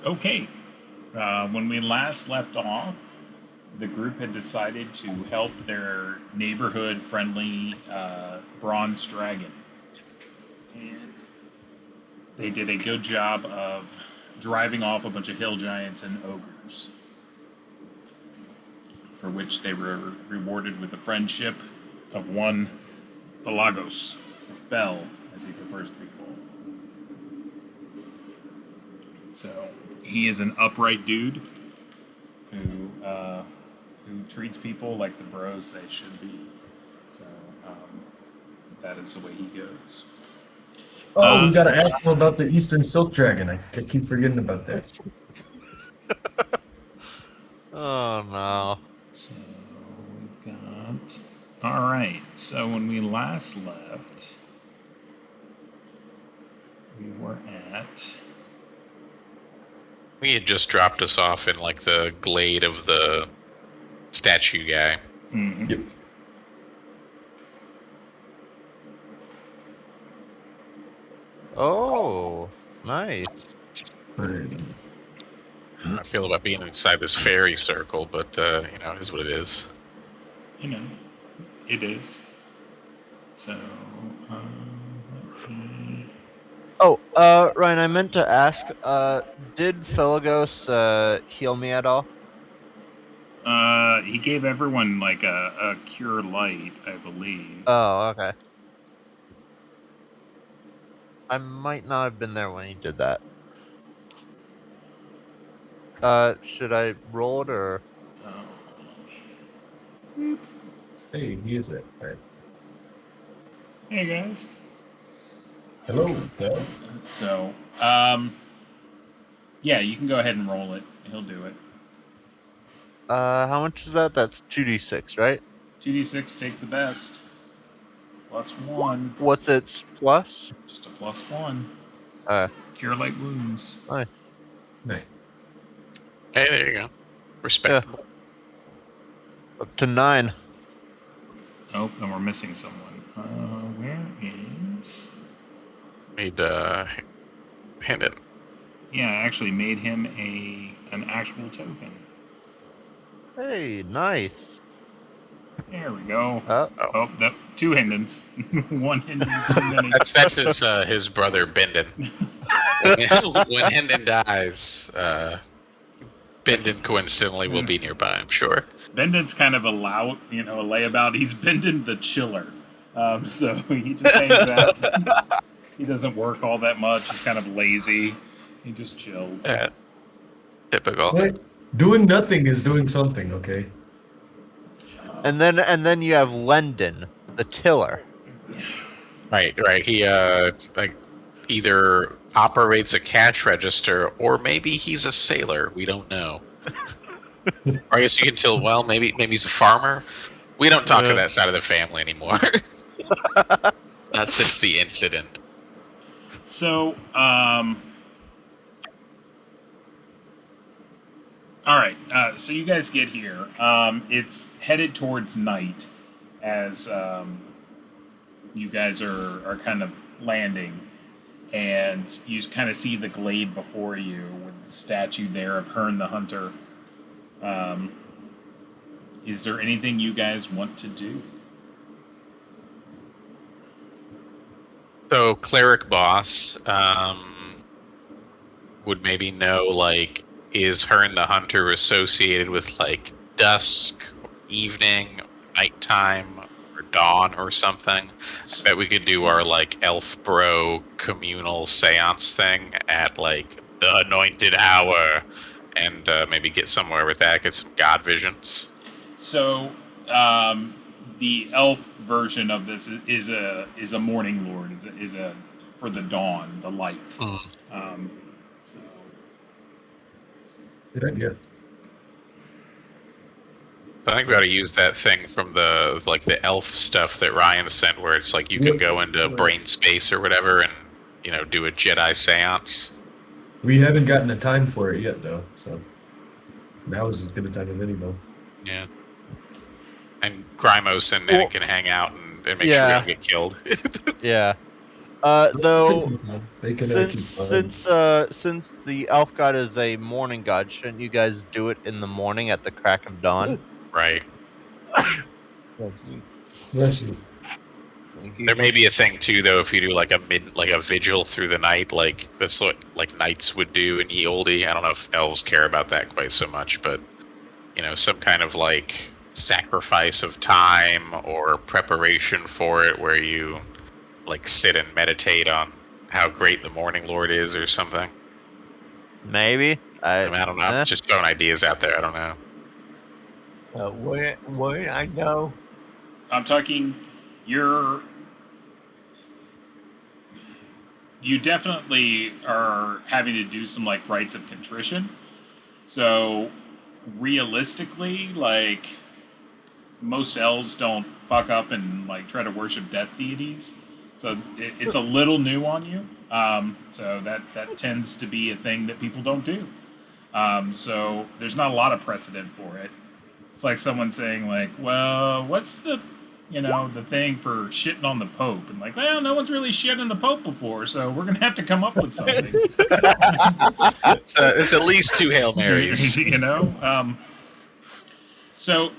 Okay. When we last left off, the group had decided to help their neighborhood-friendly bronze dragon. And they did a good job of driving off a bunch of hill giants and ogres, for which they were rewarded with the friendship of one Felagos, or Fel, as he prefers to be called. So he is an upright dude who treats people like the bros they should be. So that is the way he goes. Oh, we gotta ask him about the Eastern Silk Dragon. I keep forgetting about that. Oh no. So we've got. Alright, so when we last left, we were at. He had just dropped us off in like the glade of the statue guy. Mm-hmm. Yep. Oh, nice. I feel about being inside this fairy circle, but it is what it is. It is. So, Oh, Ryan, I meant to ask, did Felagos heal me at all? he gave everyone like a cure light, I believe. Oh, okay. I might not have been there when he did that. Should I roll it or? Hey, he is it. Right. Hey guys. Hello. Phil. So, yeah, you can go ahead and roll it. He'll do it. How much is that? That's 2d6, right? 2d6, take the best. +1. What's its plus? Just a +1. Uh, Cure light wounds. Nice. Nice. Hey, there you go. Respectable. Up to 9. Oh, and we're missing someone. Where is... Made hand it. Yeah, I actually made him an actual token. Hey, nice. There we go. Oh. Two Hindens. One Hinden too many. That's his brother Bindon. When Hendon dies, Bindon coincidentally will be nearby, I'm sure. Bindon's kind of a layabout. He's Bindon the chiller. So he just hangs out. He doesn't work all that much. He's kind of lazy. He just chills. Yeah. Typical. What? Doing nothing is doing something, okay? And then you have Lendon, the tiller. Right. He either operates a cash register or maybe he's a sailor. We don't know. Or I guess you can tell. Well, maybe he's a farmer. We don't talk to that side of the family anymore. Not since the incident. So, all right. So you guys get here. It's headed towards night as you guys are kind of landing, and you just kind of see the glade before you with the statue there of Hearn the Hunter. Is there anything you guys want to do? So, cleric boss would maybe know, like, is Hearn the Hunter associated with, like, dusk, or evening, nighttime, or dawn, or something? I bet we could do our, like, elf bro communal seance thing at, like, the anointed hour, and maybe get somewhere with that, get some god visions. So, the elf version of this is a morning lord, is a for the dawn, the light. So Good idea. So I think we ought to use that thing from the elf stuff that Ryan sent, where it's like you can go into brain space or whatever, and do a Jedi seance. We haven't gotten a time for it yet, though. So now is as good a time as any, though. Yeah. And Grimos and Nick can hang out and make sure we don't get killed. Yeah. Though they can since the elf god is a morning god, shouldn't you guys do it in the morning at the crack of dawn? Right. Bless you. There may be a thing too, though, if you do like a vigil through the night, like that's what like knights would do in Ye Olde. I don't know if elves care about that quite so much, but some kind of like sacrifice of time or preparation for it, where you like sit and meditate on how great the Morning Lord is, or something. Maybe. I don't know. It's just throwing ideas out there. I don't know. Where I know. I'm talking. You definitely are having to do some like rites of contrition. So realistically, like most elves don't fuck up and like try to worship death deities. So it's a little new on you. So that tends to be a thing that people don't do. So there's not a lot of precedent for it. It's like someone saying like, well, what's the thing for shitting on the Pope? And like, well, no one's really shit on the Pope before, so we're going to have to come up with something. It's at least 2 Hail Marys. So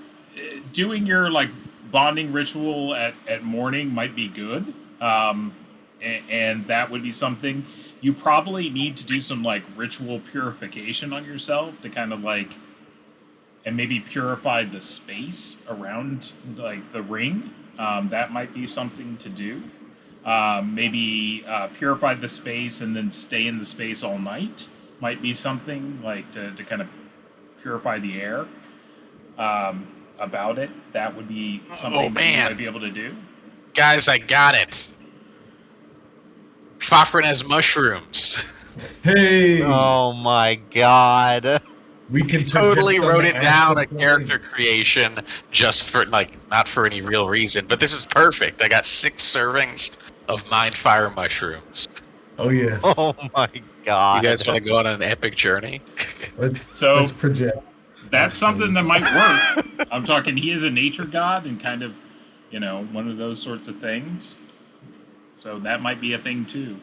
doing your like bonding ritual at morning might be good. And that would be something. You probably need to do some like ritual purification on yourself to kind of like, and maybe purify the space around like the ring. That might be something to do. Maybe purify the space and then stay in the space all night might be something like to kind of purify the air about it. That would be something that you might be able to do. Guys, I got it. Fafrin has mushrooms. Hey! Oh my god. We can totally wrote it down a character creation just for like not for any real reason, but this is perfect. I got 6 servings of mind fire mushrooms. Oh yes. Oh my god. You guys want to go on an epic journey? Let's project. That's something that might work. I'm talking. He is a nature god and kind of, one of those sorts of things. So that might be a thing too.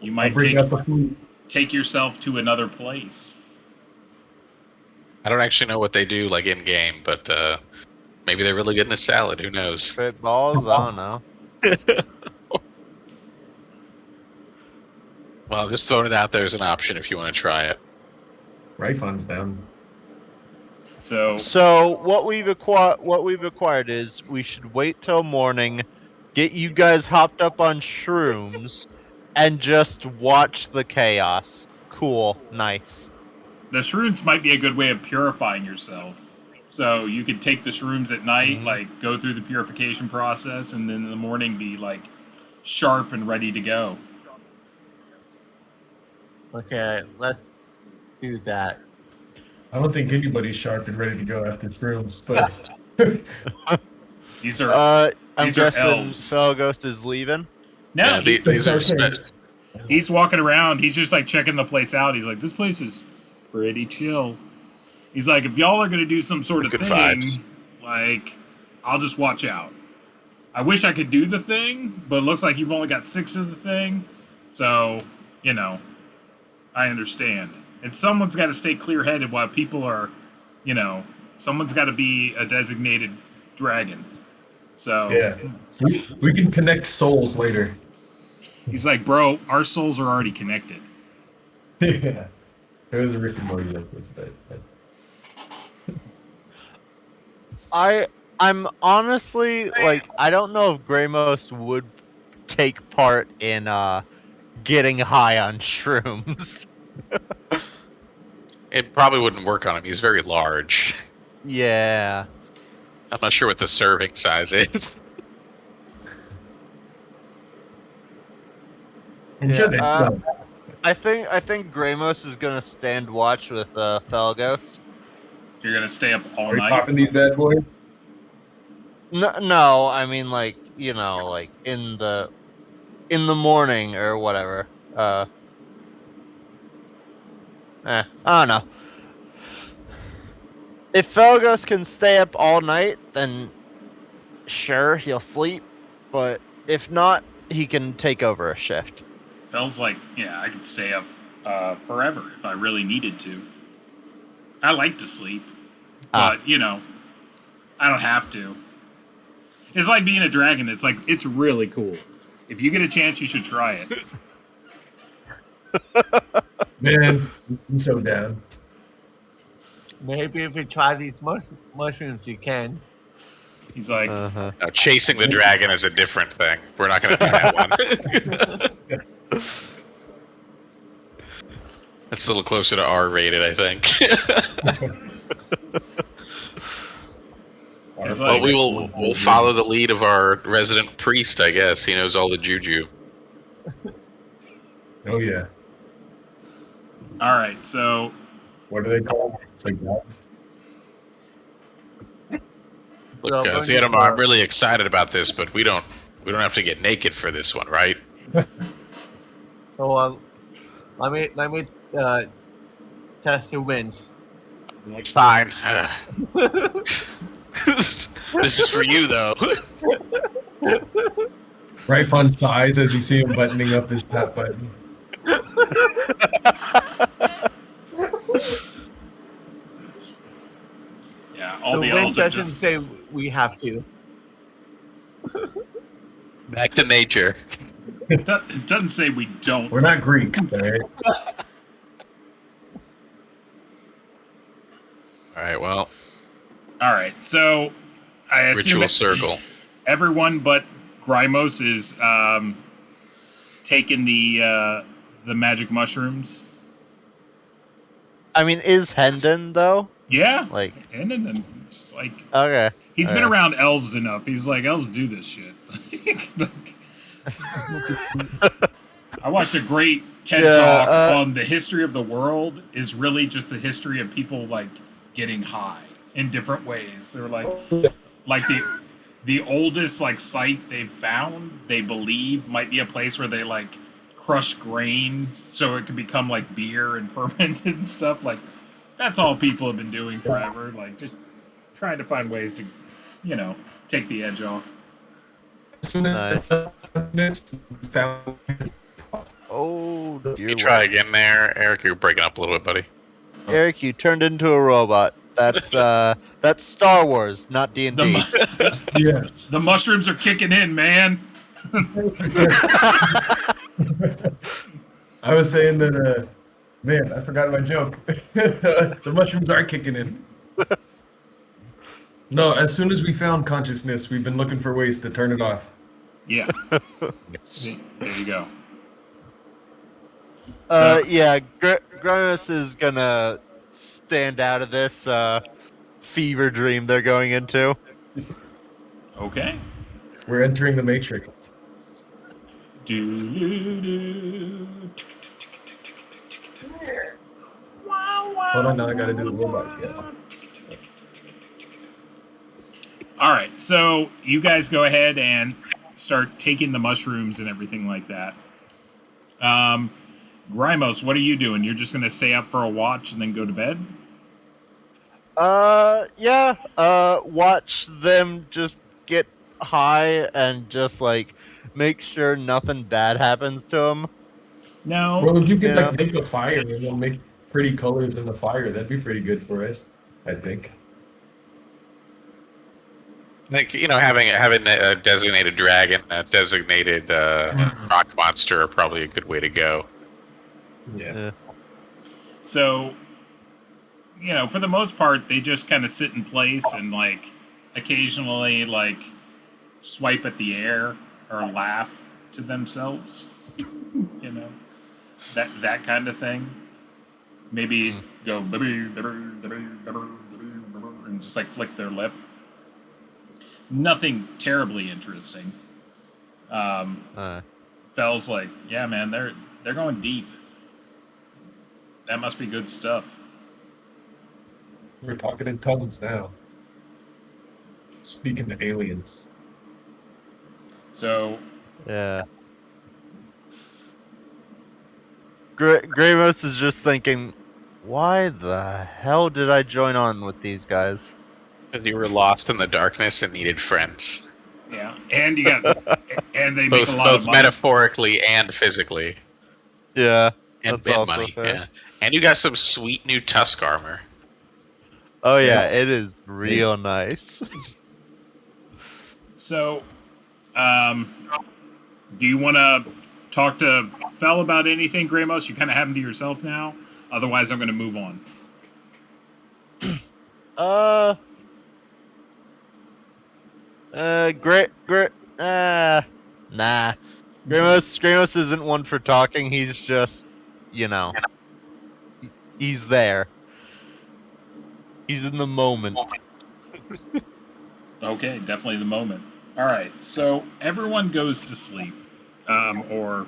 You might take yourself to another place. I don't actually know what they do like in game, but maybe they're really good in a salad. Who knows? Spitballs? I don't know. Well, just throwing it out there as an option if you want to try it. Rayfon's down. So what we've acquired is we should wait till morning, get you guys hopped up on shrooms, and just watch the chaos. Cool, nice. The shrooms might be a good way of purifying yourself. So you could take the shrooms at night, like go through the purification process, and then in the morning be like sharp and ready to go. Okay, let's do that. I don't think anybody's sharp and ready to go after shrooms, but These are I'm guessing elves. Felghost is leaving. No, these are he's walking around. He's just like checking the place out. He's like, this place is pretty chill. He's like, if y'all are gonna do some sort of good thing, vibes. like, I'll just watch out. I wish I could do the thing, but it looks like you've only got 6 of the thing, so I understand. And someone's got to stay clear-headed while people are, someone's got to be a designated dragon. So yeah, we can connect souls later. He's like, bro, our souls are already connected. Yeah, it was a Rick and Morty reference, but. I'm honestly like, I don't know if Gramos would take part in getting high on shrooms. It probably wouldn't work on him. He's very large. Yeah. I'm not sure what the serving size is. I think Gramos is gonna stand watch with Felgos. You're gonna stay up all Are you night. popping these bad boys? No, I mean like like in the morning or whatever. I don't know. If Felgos can stay up all night, then sure, he'll sleep. But if not, he can take over a shift. Fell's like, yeah, I could stay up forever if I really needed to. I like to sleep, but you know, I don't have to. It's like being a dragon. It's like it's really cool. If you get a chance, you should try it. Man, I'm so down. Maybe if you try these mushrooms, you can. He's like, Uh-huh. Now, chasing the dragon is a different thing. We're not going to do that one. That's a little closer to R-rated, I think. he's Well, like, we'll follow the lead of our resident priest, I guess. He knows all the juju. Oh yeah. all right, so What do they call it? It's like that. Look, Theodore, I'm really excited about this, but we don't have to get naked for this one, right? So let me test your wins. Fine. This is for you, though. Right fun size as you see him buttoning up his pat button. yeah, all The the win elves are doesn't just say we have to. Back to nature. it doesn't say we don't. We're not Greek, alright? All right, well, All right, so I assume ritual circle. everyone but Grimos is taking the magic mushrooms. I mean, is Hendon though? Yeah, Like, and it's like okay. he's been Alright. around elves enough. He's like, elves do this shit. I watched a great TED talk on the history of the world. Is really just the history of people like getting high in different ways. They're like the oldest like site they've found. They believe might be a place where they like crush grain so it can become like beer and fermented and stuff. Like that's all people have been doing forever. Like just trying to find ways to, you know, take the edge off. Nice. Nice. Found Oh dear. You try again there, Eric. You're breaking up a little bit, buddy. Eric, you turned into a robot. That's Star Wars, not D&D. yeah. The mushrooms are kicking in, man. I was saying that, man, I forgot my joke. The mushrooms are kicking in. No, as soon as we found consciousness, we've been looking for ways to turn it off. Yeah. There you go. Yeah, Grimus is gonna stand out of this fever dream they're going into. Okay. We're entering the Matrix. Do-do-do. Hold on, now I gotta do the robot. Yeah. All right, so you guys go ahead and start taking the mushrooms and everything like that. Grimos, what are you doing? You're just going to stay up for a watch and then go to bed? Yeah. Watch them just get high and just like make sure nothing bad happens to them. No. Well, if you could Yeah. like make a fire and then make pretty colors in the fire, that'd be pretty good for us, I think. Like, you know, having a designated dragon, a designated rock monster are probably a good way to go. Yeah. So, you know, for the most part, they just kind of sit in place and, like, occasionally, like, swipe at the air or laugh to themselves. You know, that kind of thing. Maybe go and just, like, flick their lip. Nothing terribly interesting. Fell's like, yeah, man, they're going deep. That must be good stuff. We're talking in tongues now. Speaking to aliens. So, Yeah. Grimos is just thinking, why the hell did I join on with these guys? Because you were lost in the darkness and needed friends. yeah, and you got And they make a lot of both money. metaphorically and physically. Yeah, And that's bit also money. fair. Yeah. And you got some sweet new tusk armor. Oh Yeah. yeah, it is real nice. So, do you want to talk to Fel about anything, Gramos? You kind of have him to yourself now. Otherwise, I'm going to move on. Nah. Gramos isn't one for talking. He's just, he's there. He's in the moment. Okay, definitely the moment. All right, so everyone goes to sleep, or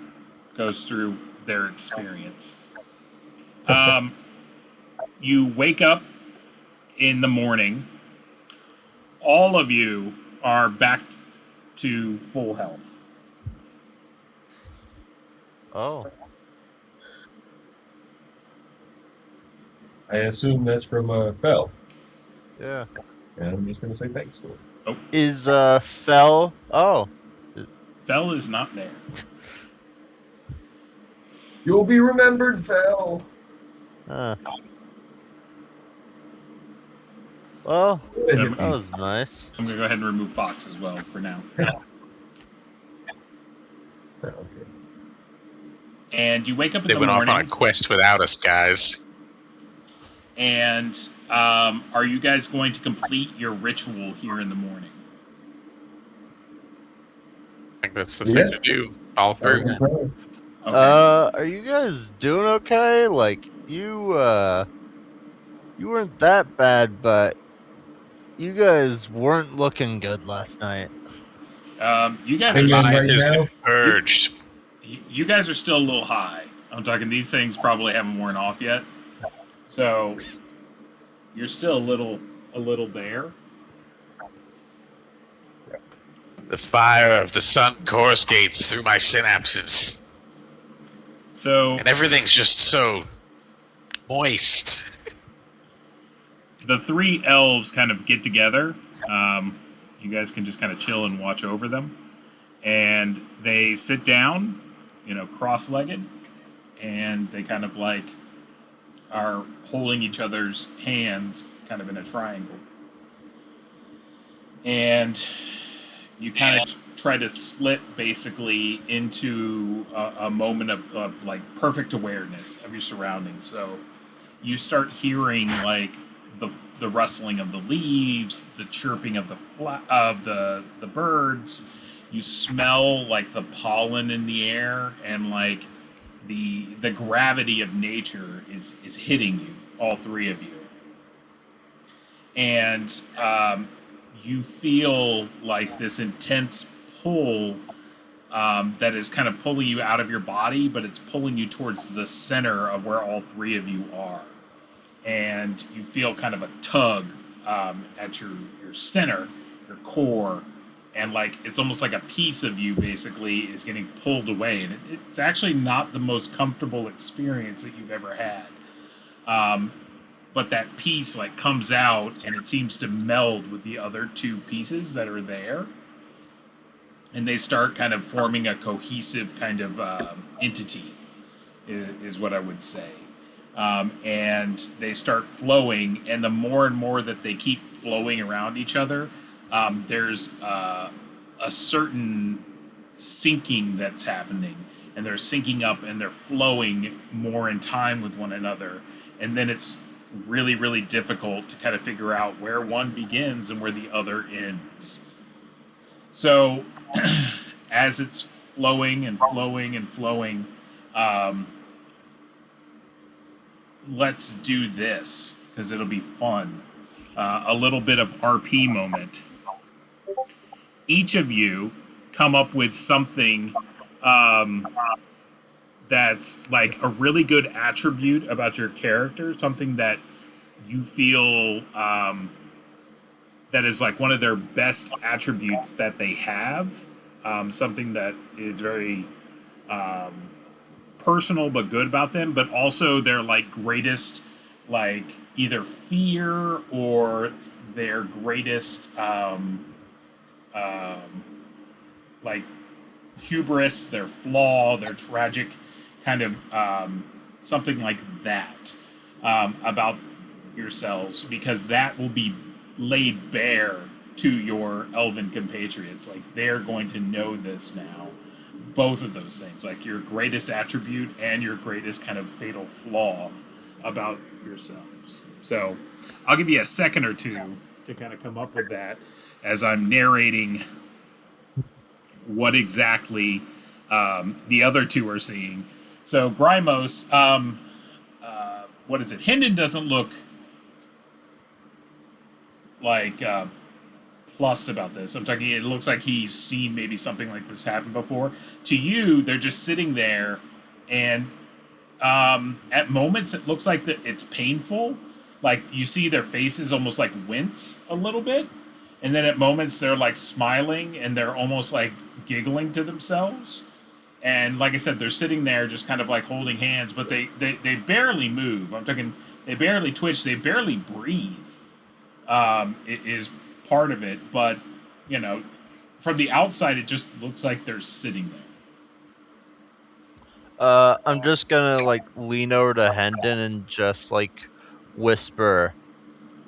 goes through their experience. You wake up in the morning. All of you are back to full health. Oh. I assume that's from Fel. Yeah. And I'm just gonna say thanks to him. Is Fel? Oh. Fel is not there. You'll be remembered, Fel. Well, Yeah, that was nice. I'm going to go ahead and remove Fox as well for now. Okay. And you wake up in They the went off morning. on a quest without us, guys. And are you guys going to complete your ritual here in the morning? I think that's the thing to do. All through. Okay. Are you guys doing okay? Like, you weren't that bad, but you guys weren't looking good last night. You guys Hang are on Mind right has now. been purged. you guys are still a little high. I'm talking these things probably haven't worn off yet. So you're still a little there. The fire of the sun coruscates through my synapses. So And everything's just so moist. the three elves kind of get together. You guys can just kind of chill and watch over them. And they sit down, cross-legged, and they kind of like are holding each other's hands kind of in a triangle. And you kind of try to slip basically into a moment of like perfect awareness of your surroundings. So you start hearing like the rustling of the leaves, the chirping of the birds. You smell like the pollen in the air, and like the gravity of nature is hitting you, all three of you. And you feel like this intense pull that is kind of pulling you out of your body, but it's pulling you towards the center of where all three of you are. And you feel kind of a tug at your center, your core, and like it's almost like a piece of you basically is getting pulled away. And it's actually not the most comfortable experience that you've ever had. But that piece like comes out and it seems to meld with the other two pieces that are there. And they start kind of forming a cohesive kind of entity, is what I would say. And they start flowing, and the more and more that they keep flowing around each other, there's a certain sinking that's happening. And they're sinking up and they're flowing more in time with one another. And then it's really, really difficult to kind of figure out where one begins and where the other ends. So, as it's flowing and flowing and flowing, let's do this, because it'll be fun. A little bit of RP moment. Each of you come up with something that's like a really good attribute about your character, something that you feel that is like one of their best attributes that they have, something that is very personal but good about them, but also their like greatest like either fear or their greatest like hubris, their flaw, their tragic kind of something like that about yourselves, because that will be laid bare to your elven compatriots. Like, they're going to know this now. Both of those things, like your greatest attribute and your greatest kind of fatal flaw about yourselves. So I'll give you a second or two to kind of come up with that as I'm narrating what exactly the other two are seeing. So Grimos, what is it? Hendon doesn't look like plus about this. I'm talking, it looks like he's seen maybe something like this happen before. To you, they're just sitting there, and at moments it looks like that it's painful. Like, you see their faces almost like wince a little bit, and then at moments they're like smiling and they're almost like giggling to themselves. And like I said, they're sitting there just kind of like holding hands, but they barely move. I'm talking, they barely twitch, they barely breathe. It is part of it, but you know, from the outside it just looks like they're sitting there. I'm just gonna like lean over to Hendon and just like whisper,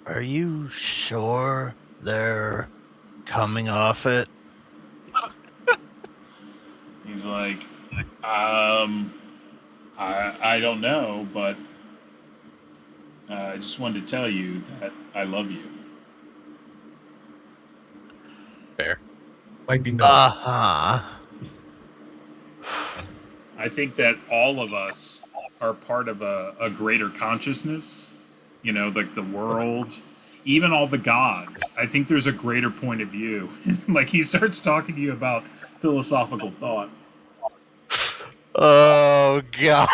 "Are you sure they're coming off it?" He's like, I don't know, but I just wanted to tell you that I love you. Fair. Might be no. Uh-huh. I think that all of us are part of a greater consciousness, you know, like the world, even all the gods. I think there's a greater point of view. Like, he starts talking to you about philosophical thought. Oh god.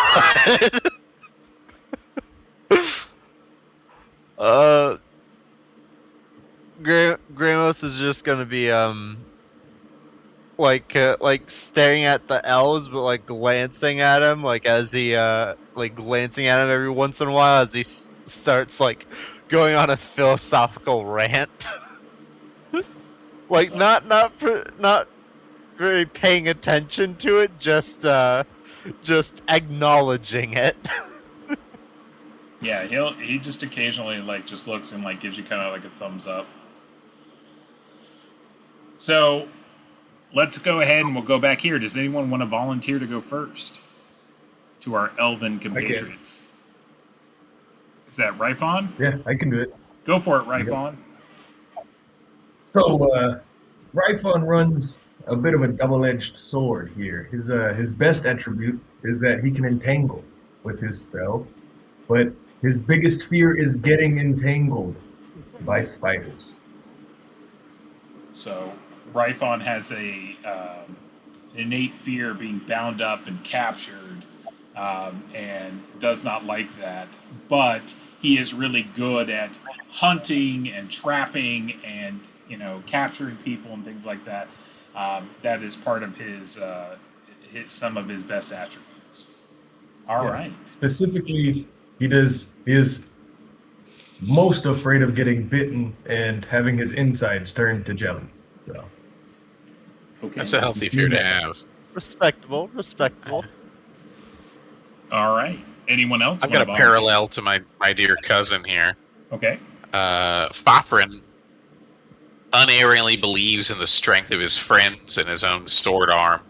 Gramos is just gonna be like staring at the elves, but like glancing at him, like as he like glancing at him every once in a while as he starts like going on a philosophical rant. Like not very paying attention to it, just acknowledging it. Yeah, he just occasionally like just looks and like gives you kind of like a thumbs up. So let's go ahead and we'll go back here. Does anyone want to volunteer to go first to our elven compatriots? Is that Ryphon? Yeah, I can do it. Go for it, Ryphon. So, Ryphon runs a bit of a double-edged sword here. His best attribute is that he can entangle with his spell, but his biggest fear is getting entangled by spiders. So Ryphon has a innate fear of being bound up and captured, and does not like that. But he is really good at hunting and trapping and, you know, capturing people and things like that. That is part of his some of his best attributes. All right. Specifically, he is most afraid of getting bitten and having his insides turned to jelly. So Okay. That's a healthy fear to have. Respectable. All right. Anyone else? I've got a wanna volunteer? parallel to my dear cousin here. Okay. Fafrin unerringly believes in the strength of his friends and his own sword arm,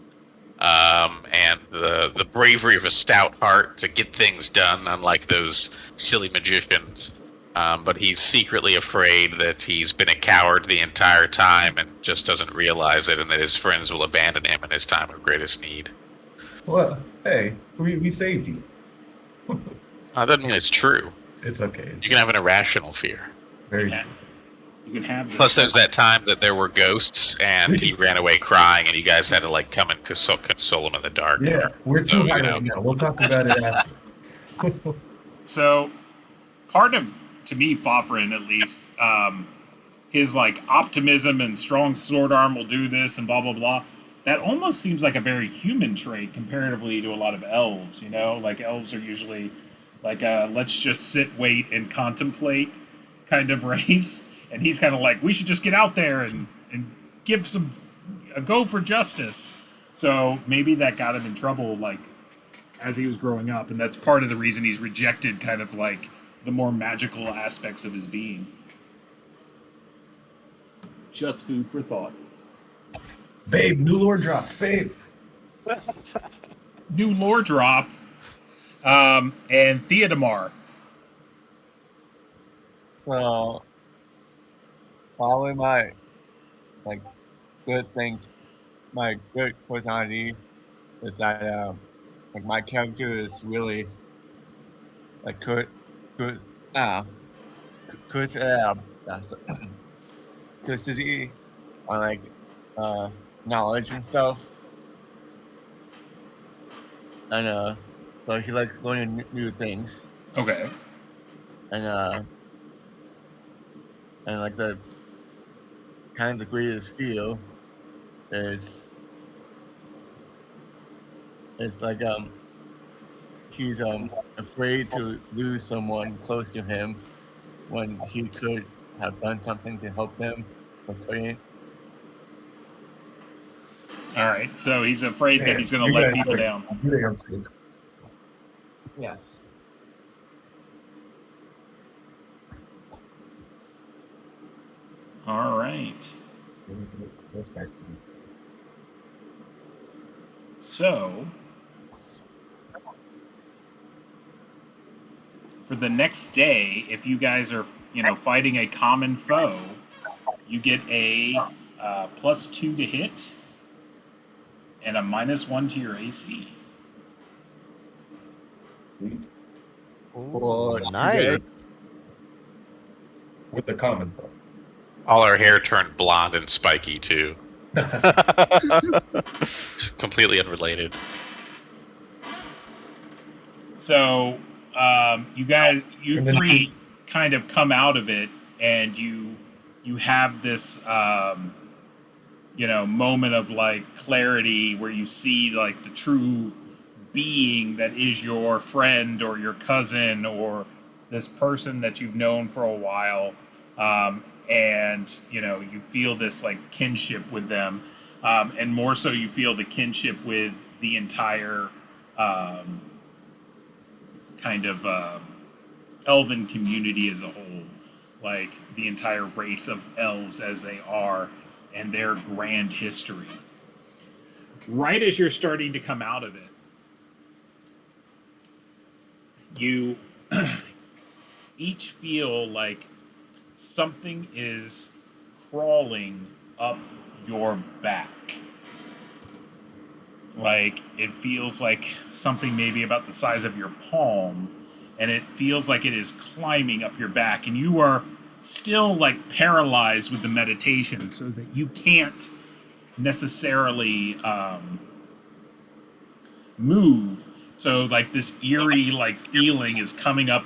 and the bravery of a stout heart to get things done, unlike those silly magicians. But he's secretly afraid that he's been a coward the entire time and just doesn't realize it, and that his friends will abandon him in his time of greatest need. well, hey, we saved you. That doesn't mean it's true. It's okay. You can have an irrational fear. Very Yeah. You can have this. Plus, there's that time that there were ghosts, and he ran away crying, and you guys had to like come and console him in the dark. Yeah, we're too So, high you know. right now. We'll talk about it after. So, part of, to me, Fafrin at least, his like optimism and strong sword arm will do this and blah blah blah. That almost seems like a very human trait comparatively to a lot of elves. You know, like elves are usually like let's just sit, wait, and contemplate kind of race. And he's kind of like, we should just get out there and give a go for justice. So maybe that got him in trouble, like, as he was growing up, and that's part of the reason he's rejected kind of like the more magical aspects of his being. Just food for thought. Babe, new lore dropped. Babe. New lore drop. And Theodemar. So, following my good thing, my good personality is that like my character is really like that's curiosity on like knowledge and stuff, and so he likes learning new things, Okay. and like the kind of the greatest feel is it's like he's afraid to lose someone close to him when he could have done something to help them, but couldn't. All right. So he's afraid that Man, he's going to you let guys people are down. good answers. Yeah. All right. So, for the next day, if you guys are, fighting a common foe, you get a +2 to hit and a -1 to your AC. Or Nice. With the common thought. All our hair turned blonde and spiky too. Completely unrelated. So, you And then three kind of come out of it, and you have this, moment of like clarity where you see like the true being that is your friend or your cousin or this person that you've known for a while, and you feel this like kinship with them, and more so you feel the kinship with the entire kind of elven community as a whole, like the entire race of elves as they are and their grand history. Right as you're starting to come out of it, you each feel like something is crawling up your back. Like, it feels like something maybe about the size of your palm, and it feels like it is climbing up your back, and you are still, like, paralyzed with the meditation, so that you can't necessarily move. So, like, this eerie, like, feeling is coming up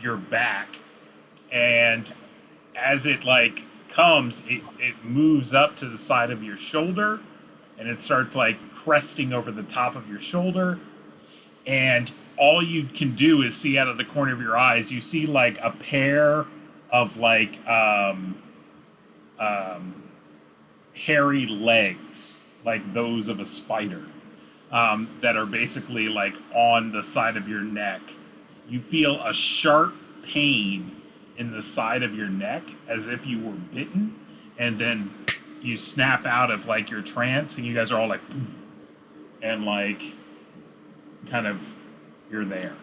your back, and as it, like, comes, it moves up to the side of your shoulder, and it starts like cresting over the top of your shoulder, and all you can do is see out of the corner of your eyes, you see like a pair of like hairy legs, like those of a spider, that are basically like on the side of your neck. You feel a sharp pain in the side of your neck as if you were bitten, and then you snap out of like your trance, and you guys are all like, and like, kind of, you're there.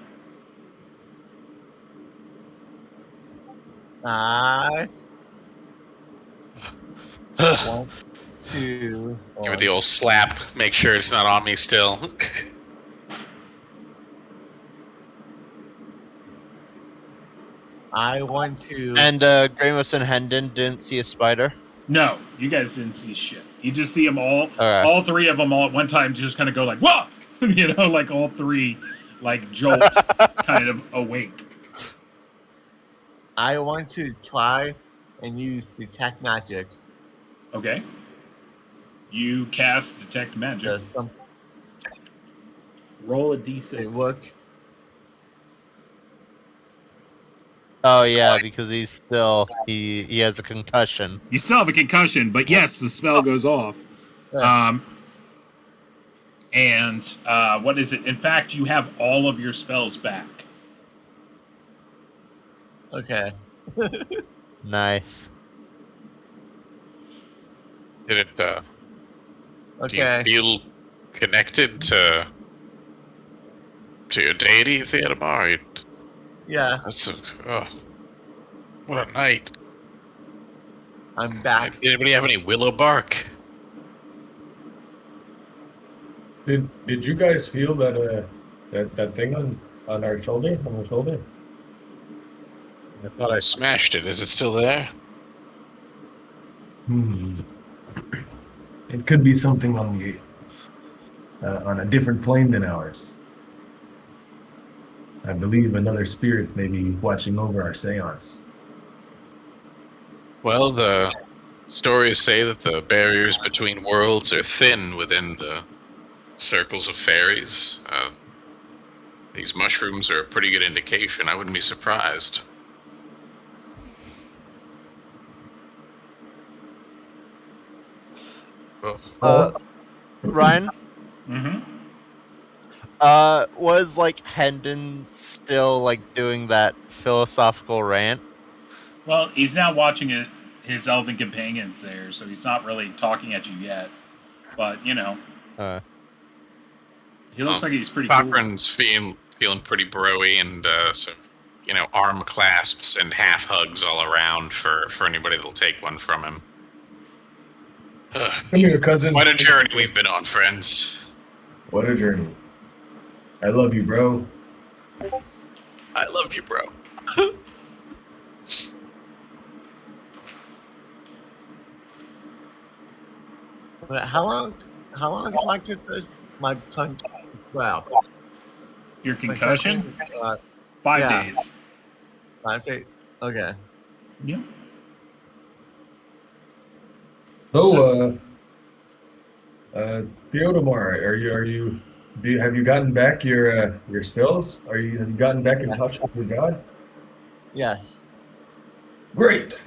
I 1, 2. Give it the old slap. Make sure it's not on me still. I want to. And Gramos and Hendon didn't see a spider. No, you guys didn't see shit. You just see them all All three of them all at one time just kind of go like, whoa! Like all three, like jolt, kind of awake. I want to try and use detect magic. Okay. You cast detect magic. Does something Roll a d6. work? Oh yeah, because he's still he has a concussion. You still have a concussion, but yes, the spell goes off. And what is it? In fact, you have all of your spells back. Okay. Nice. Did it? Do you Okay. feel connected to your deity, Theodemar? Yeah, What a night! I'm back. Did anybody have any willow bark? Did you guys feel that thing on our shoulder, on the shoulder? I thought I smashed it. Is it still there? It could be something on a different plane than ours. I believe another spirit may be watching over our seance. Well, the stories say that the barriers between worlds are thin within the circles of fairies. These mushrooms are a pretty good indication. I wouldn't be surprised. Ryan, Mm-hmm. was like Hendon still like doing that philosophical rant? Well, he's now watching his elven companions there, so he's not really talking at you yet. But, you know, he looks like he's pretty cool. Cochrane's feeling pretty broy, and so, arm clasps and half hugs all around for anybody that'll take one from him. Come here, cousin. What a journey we've been on, friends. What a journey. I love you, bro. I love you, bro. But how long can I kiss my tongue? Wow. Your concussion? 5 yeah. days. 5 days. Okay. Yeah. So, Theodemar, have you gotten back your spells? Have you gotten back in touch with your god? Yes. Great.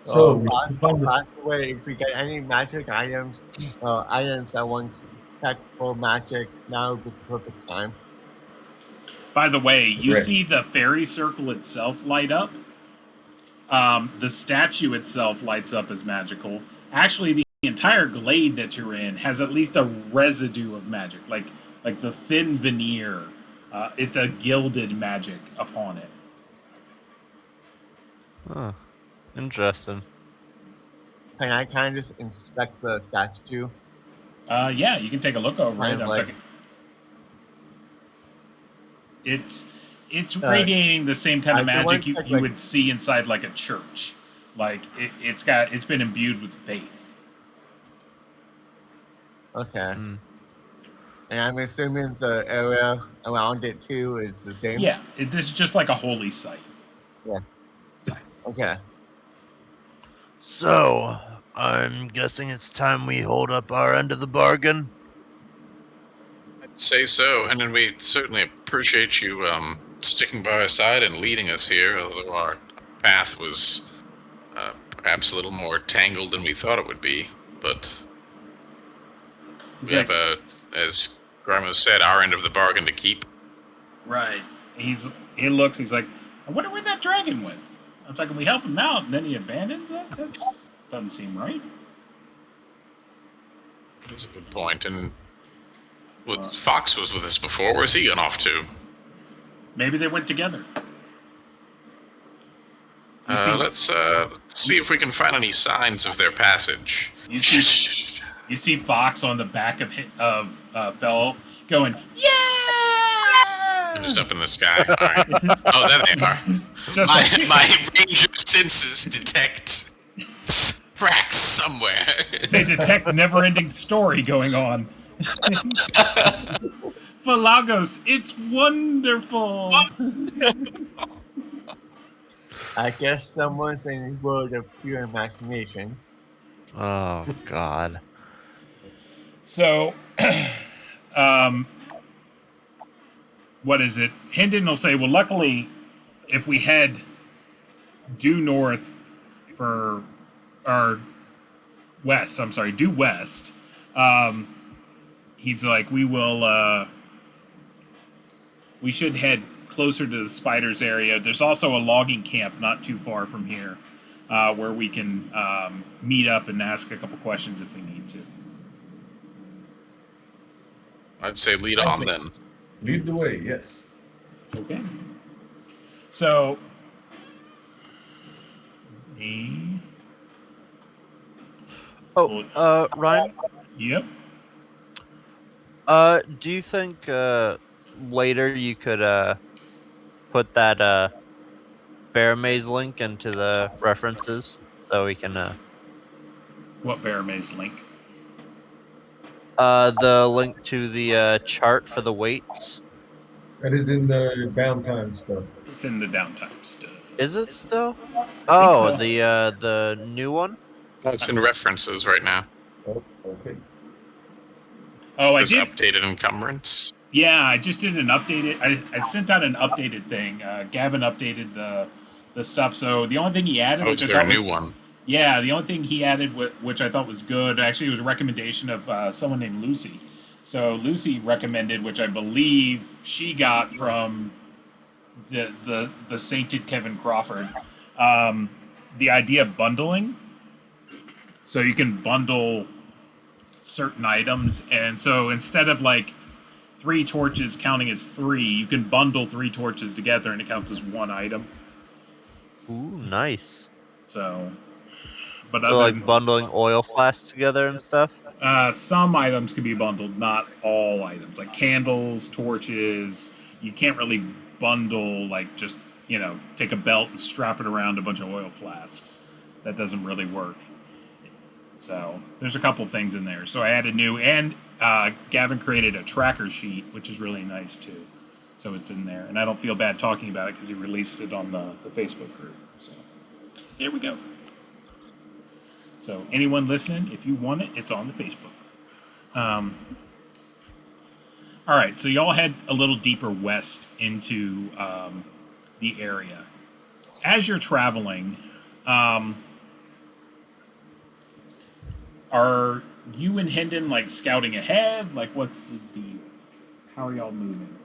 So, by the way, if we get any magic items that want tactical magic, now would be the perfect time. By the way, you Great. see the fairy circle itself light up. The statue itself lights up as magical. Actually, the entire glade that you're in has at least a residue of magic, like the thin veneer. It's a gilded magic upon it. Huh. Interesting. Can I kind of just inspect the statue? Yeah, you can take a look over Kind it. of like- It's radiating the same kind of I do magic want to check, you would see inside like a church. Like it's been imbued with faith. Okay. Mm. And I'm assuming the area around it too is the same? Yeah, this is just like a holy site. Okay. So, I'm guessing it's time we hold up our end of the bargain. I'd say so, and then we certainly appreciate you sticking by our side and leading us here, although our path was perhaps a little more tangled than we thought it would be. But we have, as Grimo said, our end of the bargain to keep. Right. He's like, I wonder where that dragon went. I was like, can we help him out? And then he abandons us? That doesn't seem right. That's a good point. And Fox was with us before. Where's he gone off to? Maybe they went together. Let's see if we can find any signs of their passage. You see Fox on the back of Fell going, yeah! Just up in the sky. All right. Oh, there they are. My range of senses detect cracks somewhere. They detect never-ending story going on. Falagos, it's wonderful. I guess someone's in the world of pure imagination. Oh, God. So, what is it? Hendon will say, well, luckily, if we head due north due west, he's like, we should head closer to the spiders area. There's also a logging camp not too far from here, where we can meet up and ask a couple questions if we need to. I'd say lead on then. Lead the way, yes. Okay. So, Ryan? Yep. Do you think later you could put that Barrowmaze link into the references so we can What Barrowmaze link? the link to the chart for the weights? That is in the downtime stuff. It's in the downtime stuff. Is it still? so. The new one? It's in references right now. Oh, okay. Oh, Just I did. updated encumbrance. Yeah, I just did an updated. I sent out an updated thing. Gavin updated the stuff. So the only thing he added, Oh, which it's I their thought new was, one. yeah, the only thing he added, which I thought was good, actually, it was a recommendation of someone named Lucy. So Lucy recommended, which I believe she got from the sainted Kevin Crawford, the idea of bundling. So you can bundle certain items, and so instead of like 3 torches counting as 3, you can bundle 3 torches together and it counts as 1 item. Ooh, nice. So, but So other like than, bundling oil flasks together and stuff? some items can be bundled, not all items. Like candles, torches, you can't really bundle like just, take a belt and strap it around a bunch of oil flasks. That doesn't really work. So there's a couple things in there. So I added new, and Gavin created a tracker sheet, which is really nice too. So it's in there, and I don't feel bad talking about it because he released it on the Facebook group. So there we go. So anyone listening, if you want it, it's on the Facebook. All right, so y'all head a little deeper west into the area. As you're traveling, are you and Hendon like scouting ahead? Like, what's the deal? How are y'all moving?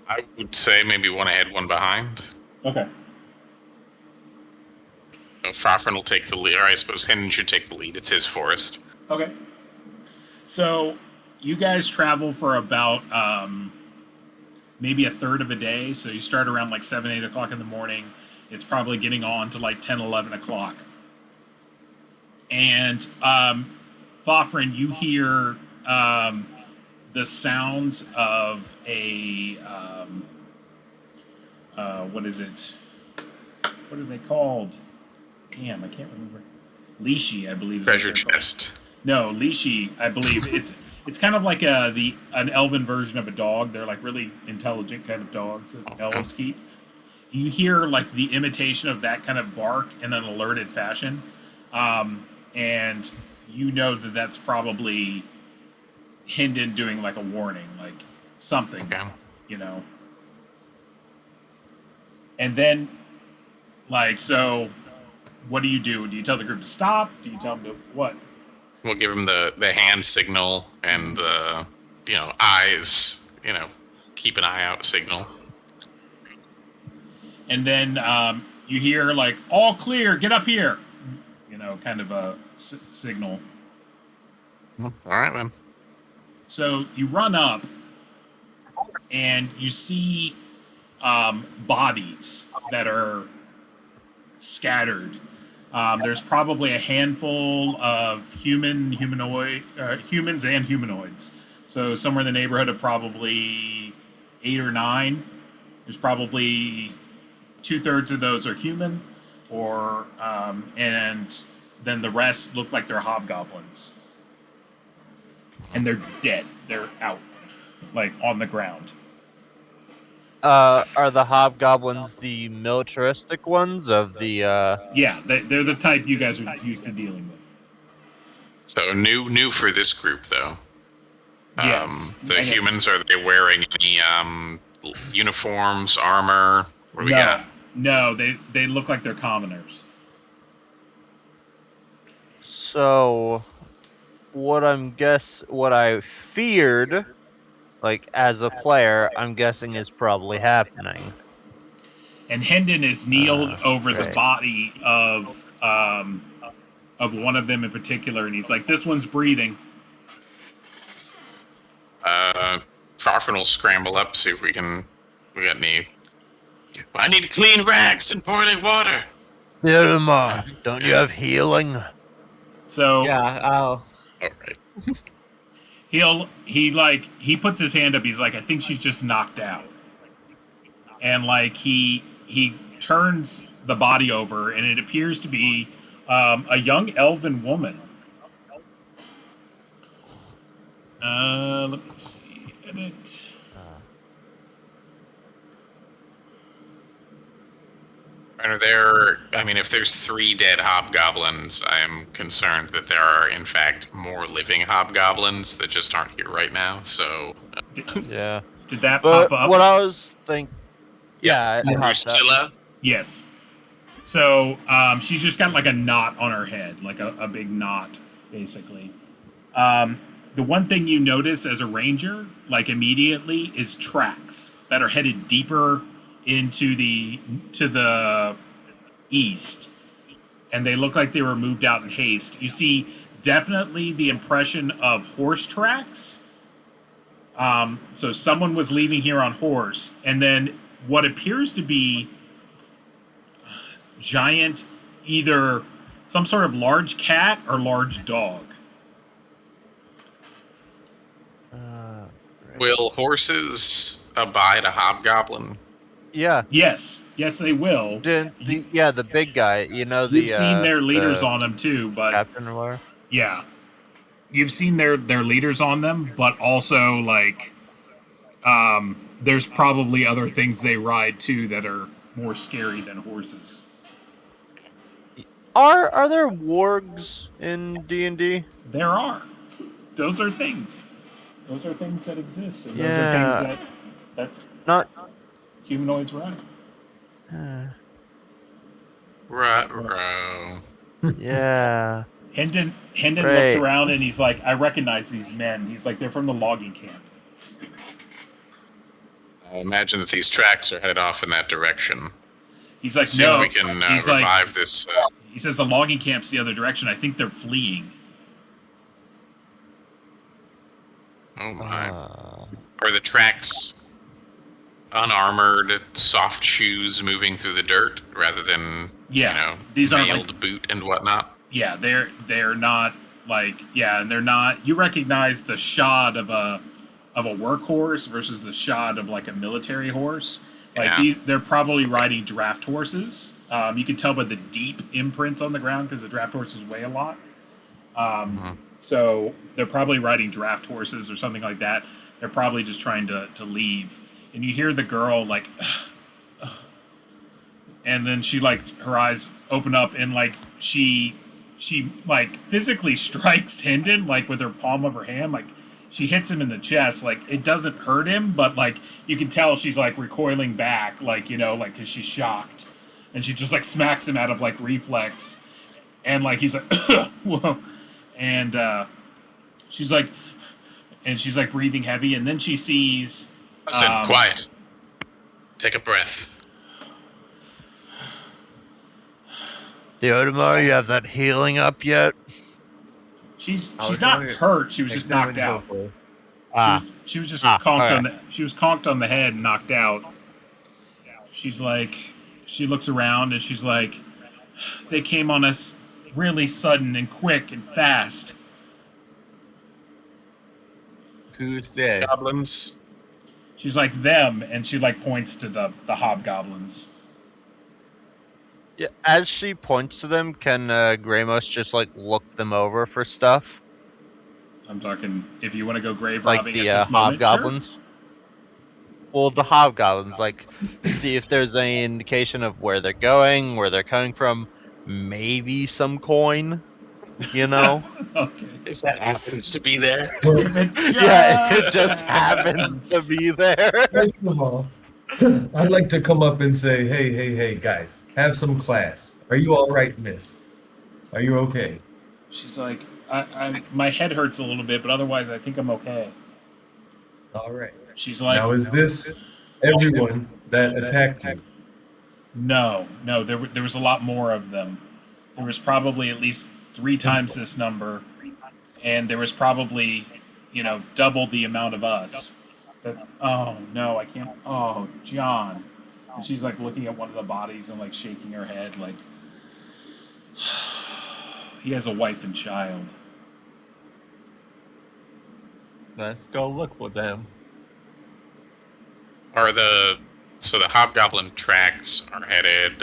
I would say maybe one ahead, one behind. Okay. Fafrin will take the lead, or I suppose Hendon should take the lead. It's his forest. Okay. So you guys travel for about maybe a third of a day. So you start around like 7, 8 o'clock in the morning. It's probably getting on to like 10, 11 o'clock. And Fafrin, you hear the sounds of a what is it? What are they called? Damn, I can't remember. Leashy, I believe. Treasure chest. No, Leashy, I believe it's kind of like an elven version of a dog. They're like really intelligent kind of dogs that elves keep. You hear like the imitation of that kind of bark in an alerted fashion. And you know that that's probably Hendon doing like a warning, like something, And then, like, so what do you do? Do you tell the group to stop? Do you tell them to what? We'll give him the hand signal and the, eyes, keep an eye out signal. And then you hear like, all clear, get up here. Kind of a signal. All right, then. So you run up, and you see bodies that are scattered. There's probably a handful of humans and humanoids. So somewhere in the neighborhood of probably 8 or 9. There's probably 2/3 of those are human, and then the rest look like they're hobgoblins. And they're dead. They're out, like on the ground. Are the hobgoblins the militaristic ones of the? Yeah, they're the type you guys are used to dealing with. So new for this group, though. Yes. The humans, are they wearing any uniforms, armor? What do we got? No, they look like they're commoners. So, what I feared, like as a player, I'm guessing is probably happening. And Hendon is kneeled over the right. body of one of them in particular, and he's like, "This one's breathing." Farfan will scramble up, see if we got any. I need clean rags and boiling water. Ilma, don't you have healing? So Yeah, All right. he puts his hand up. He's like, "I think she's just knocked out," and like he turns the body over, and it appears to be a young elven woman. Let me see. Edit. Are if there's 3 dead hobgoblins, I am concerned that there are, in fact, more living hobgoblins that just aren't here right now, so... Yeah. Did that But pop up? what I was thinking... Yeah, it popped up. Drusilla? Yes. So she's just got like a knot on her head, like a big knot, basically. The one thing you notice as a ranger, like immediately, is tracks that are headed deeper into the east, and they look like they were moved out in haste. You see definitely the impression of horse tracks. So someone was leaving here on horse, and then what appears to be giant, either some sort of large cat or large dog. Will horses abide a hobgoblin? Yeah. Yes, they will. The big guy. You know, You've seen their leaders on them too, but captain or whatever. yeah, you've seen their leaders on them, but also like, there's probably other things they ride too that are more scary than horses. Are there wargs in D&D? There are. Those are things. Those are things that exist, and those Yeah. are things that Not. humanoids run. Right. Yeah. Hendon Right. looks around and he's like, "I recognize these men." He's like, "They're from the logging camp." I imagine that these tracks are headed off in that direction. He's like, See "No." if we can He's like- revive this... He says the logging camp's the other direction. I think they're fleeing. Oh my. Are the tracks unarmored, soft shoes moving through the dirt rather than, these aren't mailed boot and whatnot? Yeah, they're not like, and they're not. You recognize the shod of a workhorse versus the shod of like a military horse. Like they're probably riding draft horses. You can tell by the deep imprints on the ground because the draft horses weigh a lot. So they're probably riding draft horses or something like that. They're probably just trying to leave. And you hear the girl like, and then she like her eyes open up and like she like physically strikes Hendon like with her palm of her hand. Like she hits him in the chest. Like it doesn't hurt him, but like you can tell she's like recoiling back, like like because she's shocked, and she just like smacks him out of like reflex, and like he's like, whoa. And she's like breathing heavy, and then she sees. Listen, quiet. Take a breath. Theodemar, you have that healing up yet? She's not hurt. She was just knocked out. She was just conked on the. She was conked on the head and knocked out. She's like, she looks around and she's like, they came on us really sudden and quick and fast. Who's there? Goblins. She's like them, and she like points to the hobgoblins. Yeah, as she points to them, can Gramos just like look them over for stuff? I'm talking if you want to go grave Like robbing the at this moment, hobgoblins? sure. Well, the hobgoblins, like, see if there's any indication of where they're going, where they're coming from, maybe some coin, Okay. If that happens to be there. Yeah, it just happens to be there. First of all, I'd like to come up and say, hey, guys, have some class. Are you all right, miss? Are you okay? She's like, My head hurts a little bit, but otherwise I think I'm okay. All right. She's like, Now, is this everyone that attacked you? no, there was a lot more of them. There was probably at least 3 times this number, and there was probably, double the amount of us. Oh no, I can't. Oh, John. And she's like looking at one of the bodies and like shaking her head, like he has a wife and child. Let's go look for them. So the hobgoblin tracks are headed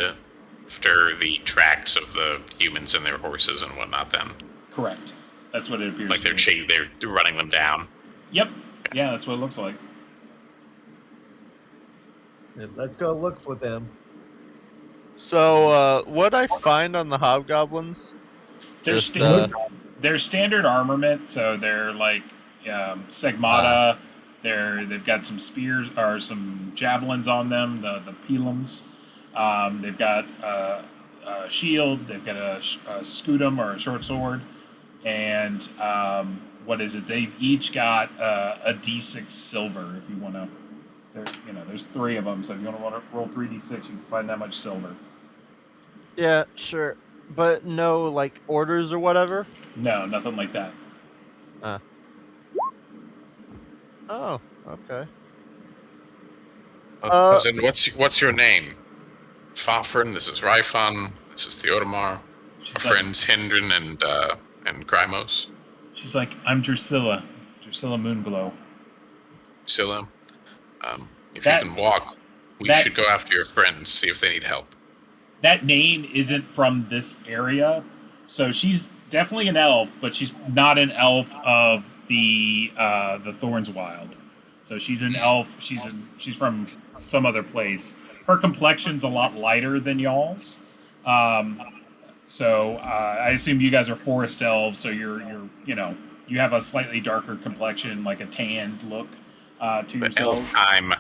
after the tracks of the humans and their horses and whatnot. Then, Correct. That's what it appears. like to they're be. running them down. Yep. Yeah, that's what it looks like. Let's go look for them. So, what I find on the hobgoblins? They're, Just, they're standard armament, so they're like segmata. They've got some spears or some javelins on them, the pilums. They've got a shield. They've got a scutum or a short sword, and what is it? They've each got a d6 silver. If you want to, there's 3 of them. So if you want to roll 3d6, you can find that much silver. Yeah, sure. But no, like, orders or whatever? No, nothing like that. Oh, okay. Cousin, what's your name? Fafrin, this is Ryfon, this is Theodemar. She's Our friends Hindren and Grimos. She's like, I'm Drusilla Moonglow. Scylla. If That- you can walk, we should go after your friends, see if they need help. That name isn't from this area, so she's definitely an elf, but she's not an elf of the Thorns Wild. So she's an elf. She's from some other place. Her complexion's a lot lighter than y'all's. So I assume you guys are forest elves, so you're you have a slightly darker complexion, like a tanned look to The yourselves. elf time.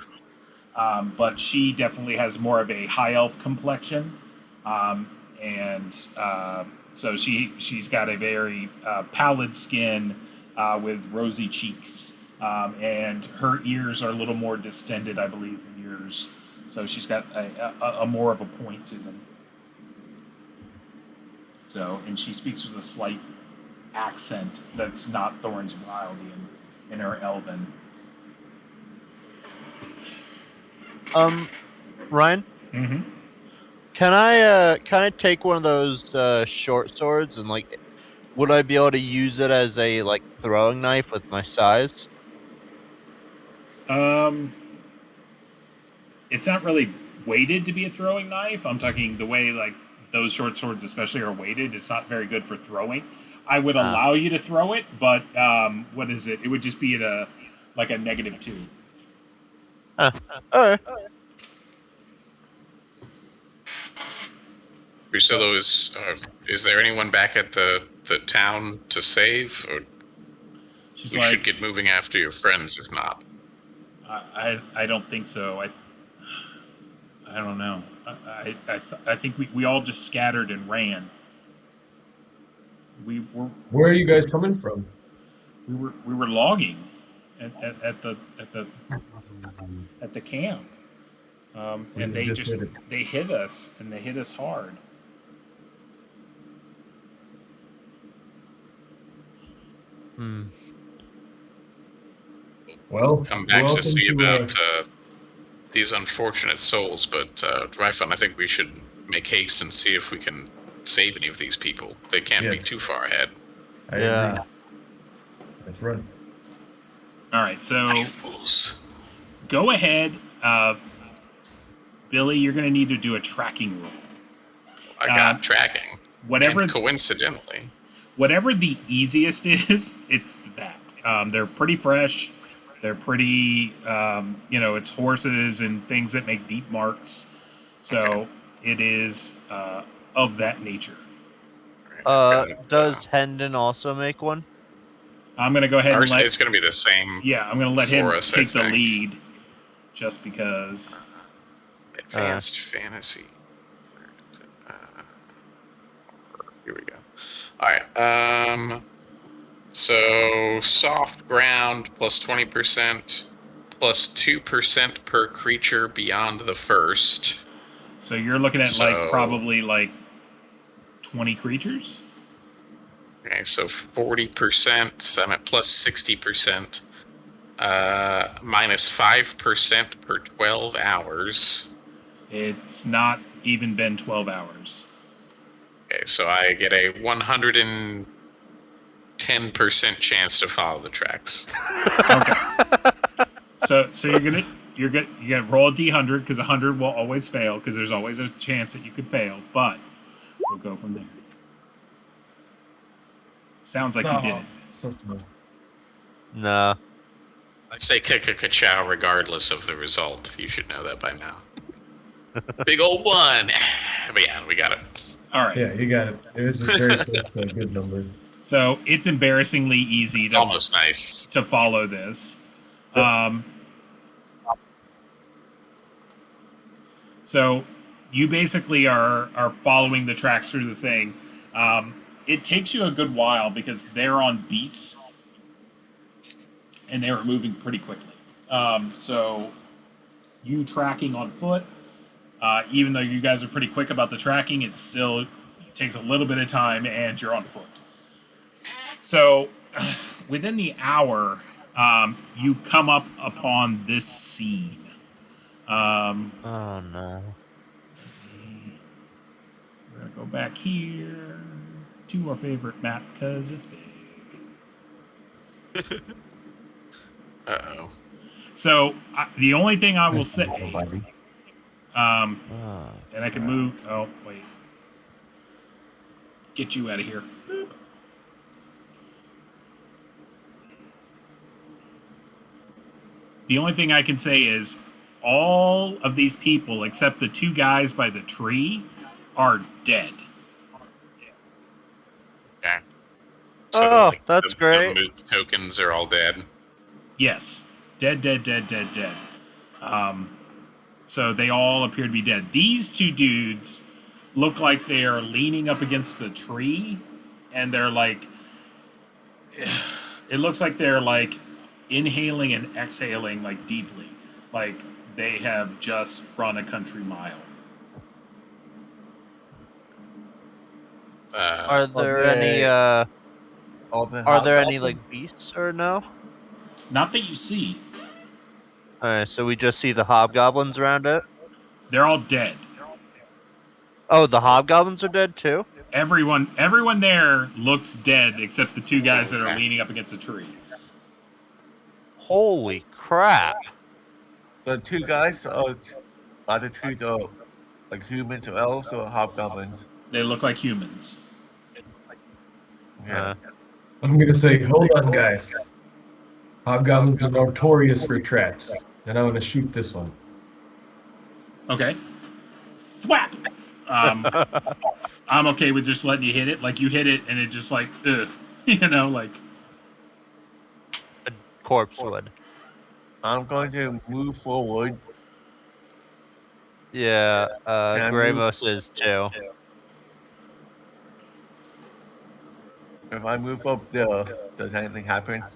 But she definitely has more of a high elf complexion, so she's got a very pallid skin with rosy cheeks, and her ears are a little more distended, I believe, than yours. So she's got a more of a point to them. So, and she speaks with a slight accent that's not Thorns Wildy in her elven. Ryan? Mm-hmm. Can I take one of those short swords and, like, would I be able to use it as a, like, throwing knife with my size? It's not really weighted to be a throwing knife. I'm talking the way, like, those short swords especially are weighted. It's not very good for throwing. I would allow you to throw it, but what is it? It would just be at a -2. Alright. Priscilla, is there anyone back at the town to save? Or She's we like, should get moving after your friends, if not. I don't think so. I don't know. I think we all just scattered and ran. Where are you guys coming from? We were logging at the camp, and they they hit us, and they hit us hard. Well, Come back to see about these unfortunate souls, but Ryfon, I think we should make haste and see if we can save any of these people. They can't be Yes. too far ahead. I agree. That's right. All right, so You fools. go ahead, Billy. You're going to need to do a tracking roll. I got tracking. Whatever And coincidentally. whatever the easiest is, it's that. They're pretty fresh. They're pretty, it's horses and things that make deep marks. So it is of that nature. Does Hendon also make one? I'm going to go ahead and It's going to be the same. Yeah, I'm going to let him for us, I take the think. lead just because. Advanced fantasy. Here we go. All right. So soft ground plus 20%, plus 2% per creature beyond the first. So you're looking at So- probably 20 creatures. Okay, so 40%. I'm at plus 60%. Minus 5% per 12 hours. It's not even been 12 hours. Okay, so I get a 110% chance to follow the tracks. Okay. So you're gonna roll a d100 because 100 will always fail because there's always a chance that you could fail, but we'll go from there. Sounds like you did it. So small. No. I say ka-ka-ka-chow regardless of the result. You should know that by now. Big old one. But yeah, we got it. All right. Yeah, you got it. It was just very close to a good number. So it's embarrassingly easy Almost nice. to follow this. So you basically are following the tracks through the thing. It takes you a good while because they're on beasts and they were moving pretty quickly. So you tracking on foot, even though you guys are pretty quick about the tracking, it still takes a little bit of time and you're on foot. So within the hour, you come up upon this scene. Oh no. We're going to go back here to our favorite map because it's big. Uh-oh. So the only thing I will say, Nobody. Oh. and I can move. Oh wait, get you out of here. Boop. The only thing I can say is all of these people, except the two guys by the tree, are dead. Okay. Oh, that's great. The moot tokens are all dead. Yes. Dead. So they all appear to be dead. These two dudes look like they are leaning up against the tree, and they're like, it looks like they're like inhaling and exhaling like deeply, like they have just run a country mile. Are there Okay. any All the are there any hobgoblins? like beasts or no? Not that you see. Alright, so we just see the hobgoblins around it? They're all dead. Oh, the hobgoblins are dead too? Everyone there looks dead except the two guys that are leaning up against the tree. Holy crap. The two guys by the trees are like humans or elves or hobgoblins. They look like humans. Yeah. I'm gonna say, hold on, guys. Hobgoblins are notorious for traps, and I'm gonna shoot this one. Okay. Thwap! I'm okay with just letting you hit it. Like, you hit it, and it just like, you know, like... A corpse would. I'm going to move forward. Yeah, Can I Gramos is too. If I move up there, does anything happen? I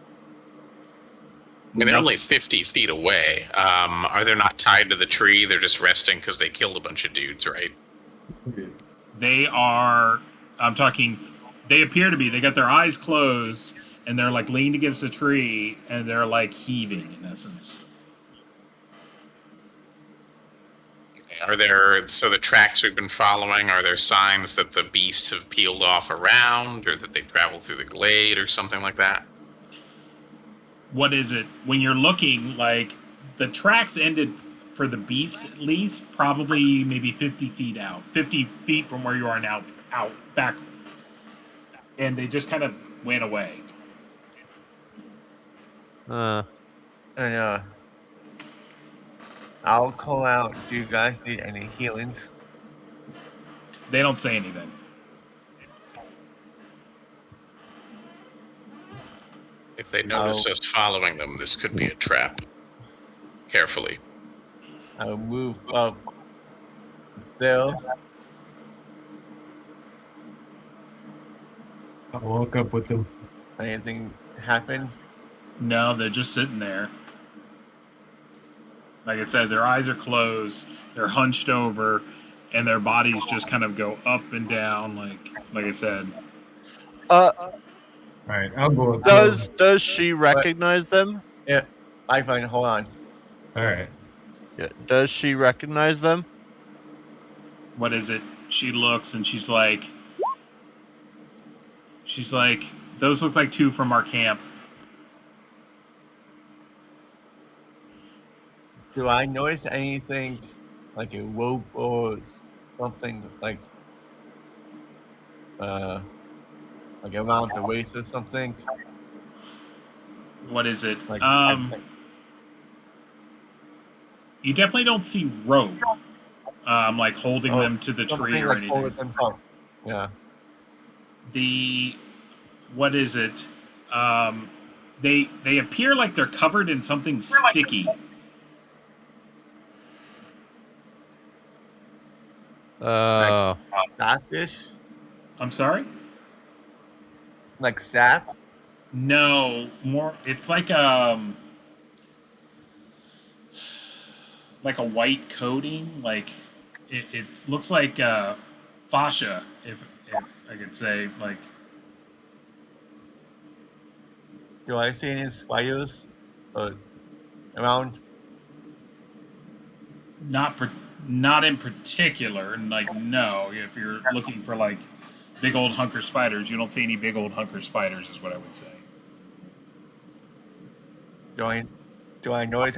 mean, they're only 50 feet away. Are they not tied to the tree? They're just resting because they killed a bunch of dudes, right? They are... I'm talking... They appear to be. They got their eyes closed, and they're, like, leaned against the tree, and they're, like, heaving, in essence. Are there, so the tracks we've been following, are there signs that the beasts have peeled off around, or that they traveled through the glade, or something like that? What is it? When you're looking, like, the tracks ended for the beasts, at least, probably maybe 50 feet out. 50 feet from where you are now, out, back. And they just kind of went away. And I'll call out, do you guys need any healings? They don't say anything. If they notice us following them, this could be a trap. Carefully. I'll move up there. I'll walk up with them. anything happen? No, they're just sitting there. Like I said, their eyes are closed, they're hunched over, and their bodies just kind of go up and down, like I said. All right, I'll go up to him. Does she recognize them? Yeah, Lifeline, hold on. All right. Yeah. Does she recognize them? What is it? She looks and she's like, those look like two from our camp. Do I notice anything like a rope or something like around the waist or something? What is it? Like You definitely don't see rope, like holding them to the tree something or like anything. hold them up. Yeah. What is it? They appear like they're covered in something sticky. Sapish? I'm sorry? Like sap? No, more. It's like a white coating. Like it looks like fascia, if I could say. Like, Do I see any spiders around? not in particular. And like, no, if you're looking for like big old hunker spiders, you don't see any big old hunker spiders, is what I would say. Do I notice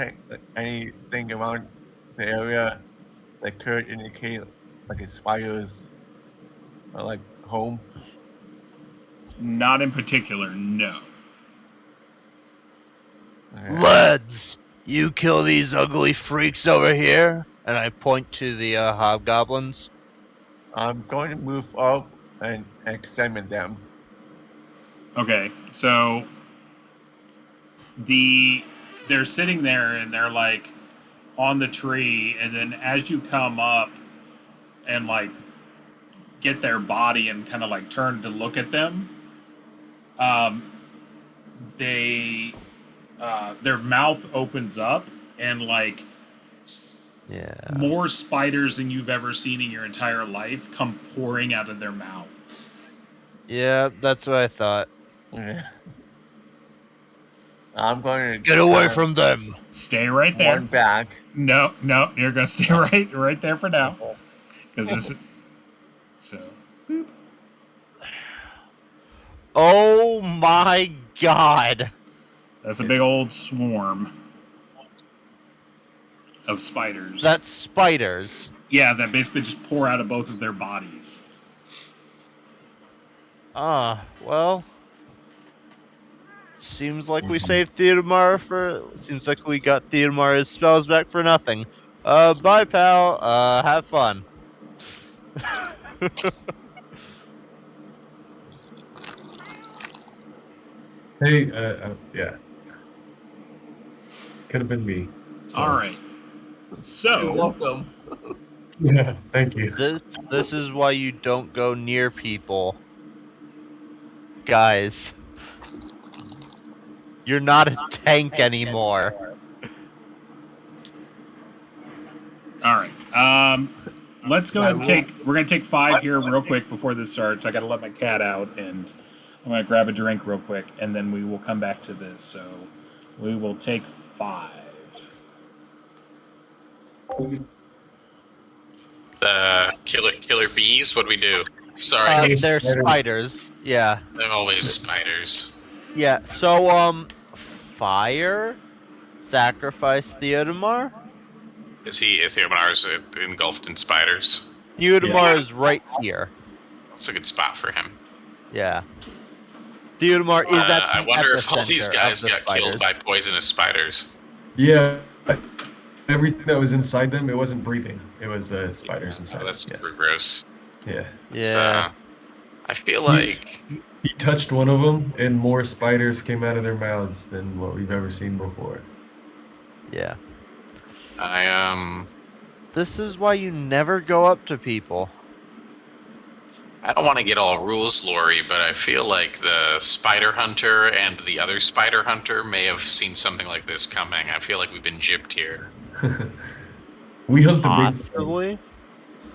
anything around the area that could indicate like a spider's like home? Not in particular, no. Okay. Lads, you kill these ugly freaks over here, and I point to the hobgoblins. I'm going to move up and examine them. Okay, so they're sitting there and they're like on the tree, and then as you come up and like get their body and kind of like turn to look at them, their mouth opens up and like more spiders than you've ever seen in your entire life come pouring out of their mouths. Yeah, that's what I thought. Yeah. I'm going to Get away from them. Stay right there. one back. No, you're gonna stay right there for now, because this is so. Boop. Oh my god. That's a big old swarm of spiders. That's spiders. Yeah, that basically just pour out of both of their bodies. Well. Seems like we saved Theodemar seems like we got Theodemar's spells back for nothing. Bye, pal. Have fun. Hey, yeah. Could have been me. So. All right. You're So, welcome. Yeah, thank you. This is why you don't go near people. Guys. You're not a tank anymore. all right. Let's go ahead and we're going to take 5 here real quick before this starts. I got to let my cat out, and I'm going to grab a drink real quick, and then we will come back to this. So we will take 5. Killer bees. What do we do? Sorry, They're spiders. Yeah. they're always spiders. Yeah. So, fire? Sacrifice Theodemar? Is Theodomar's engulfed in spiders? Theodemar is right here. That's a good spot for him. Yeah. Theodemar is at the I wonder if all these epicenter guys of the got killed by spiders. poisonous spiders. Yeah. Everything that was inside them, it wasn't breathing. It was spiders inside. Oh, that's yeah. super gross. Yeah. It's, Yeah. I feel like He touched one of them, and more spiders came out of their mouths than what we've ever seen before. Yeah. I This is why you never go up to people. I don't want to get all rules, Lori, but I feel like the spider hunter and the other spider hunter may have seen something like this coming. I feel like we've been gypped here. We hunt the big ones. Possibly.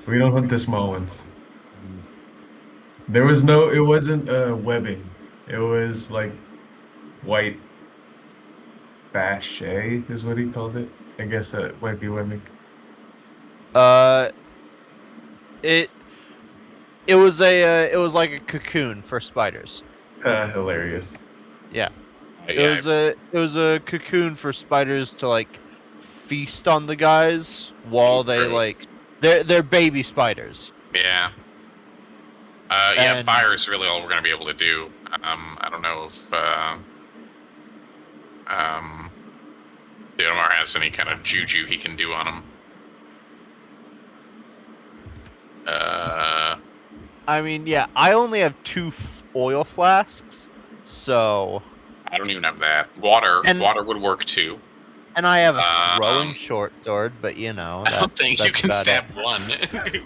We don't hunt the small ones. It wasn't webbing. It was like white Fachet is what he called it. I guess that might be webbing. It was like a cocoon for spiders. Hilarious. Yeah. Yeah, It was a cocoon for spiders to like feast on the guys while they Gross. like they're baby spiders. yeah. And- Fire is really all we're going to be able to do. I don't know if Theodemar has any kind of juju he can do on them. I mean, yeah, I only have 2 oil flasks, so I don't even have that. Water And- would work too. and I have a Um, throwing short sword, but you know, I don't think you that's can about stab it.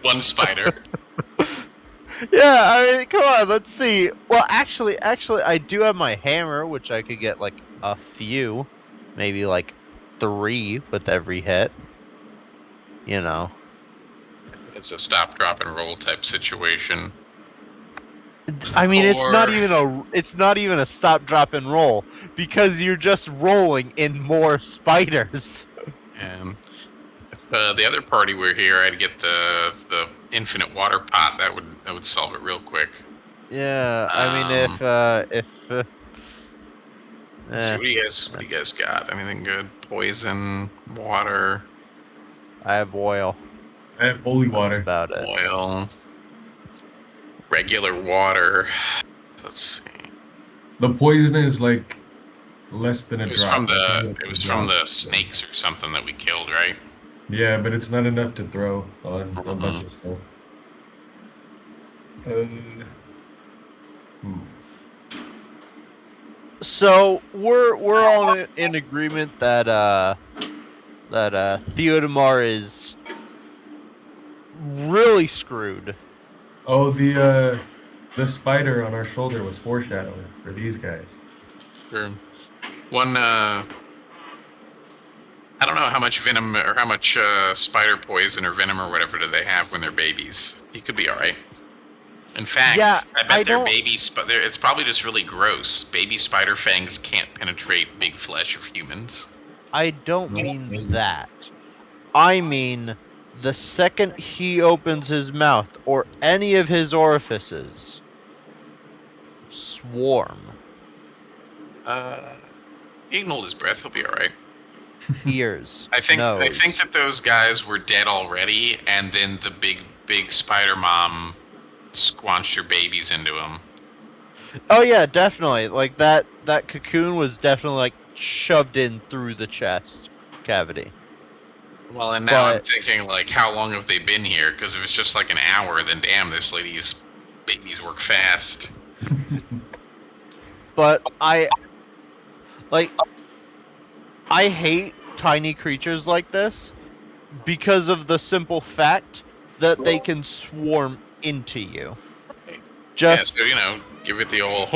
one spider. Yeah, I mean, come on, let's see. Well, actually, I do have my hammer, which I could get like a few, maybe like 3 with every hit. You know, It's a stop, drop, and roll type situation. I mean, it's Or- not even a stop, drop, and roll because you're just rolling in more spiders. And if the other party were here, I'd get the infinite water pot. That would solve it real quick. Yeah, I mean, Let's see, what do you guys got? Anything good? Poison, water, I have oil. I have holy That's water. about it. oil, regular water. Let's see. The poison is like less than a It was drop. from the snakes or something that we killed, right? Yeah, but it's not enough to throw on a bunch of stuff. So we're all in agreement that Theodemar is really screwed. Oh, the spider on our shoulder was foreshadowing for these guys. Sure. One, I don't know how much venom or how much spider poison or venom or whatever do they have when they're babies. He could be all right. In fact, Yeah, I bet they're babies. But it's probably just really gross. Baby spider fangs can't penetrate big flesh of humans. I don't mean that. I mean the second he opens his mouth or any of his orifices, swarm. He can hold his breath. He'll be all right. Ears. I think nose. that those guys were dead already, and then the big spider mom squanched her babies into him. Oh yeah, definitely. Like that cocoon was definitely like shoved in through the chest cavity. Well, and now I'm But- thinking, like, how long have they been here? Because if it's just like an hour, then damn, this lady's babies work fast. But I hate tiny creatures like this because of the simple fact that they can swarm into you. Just Yeah, so, give it the old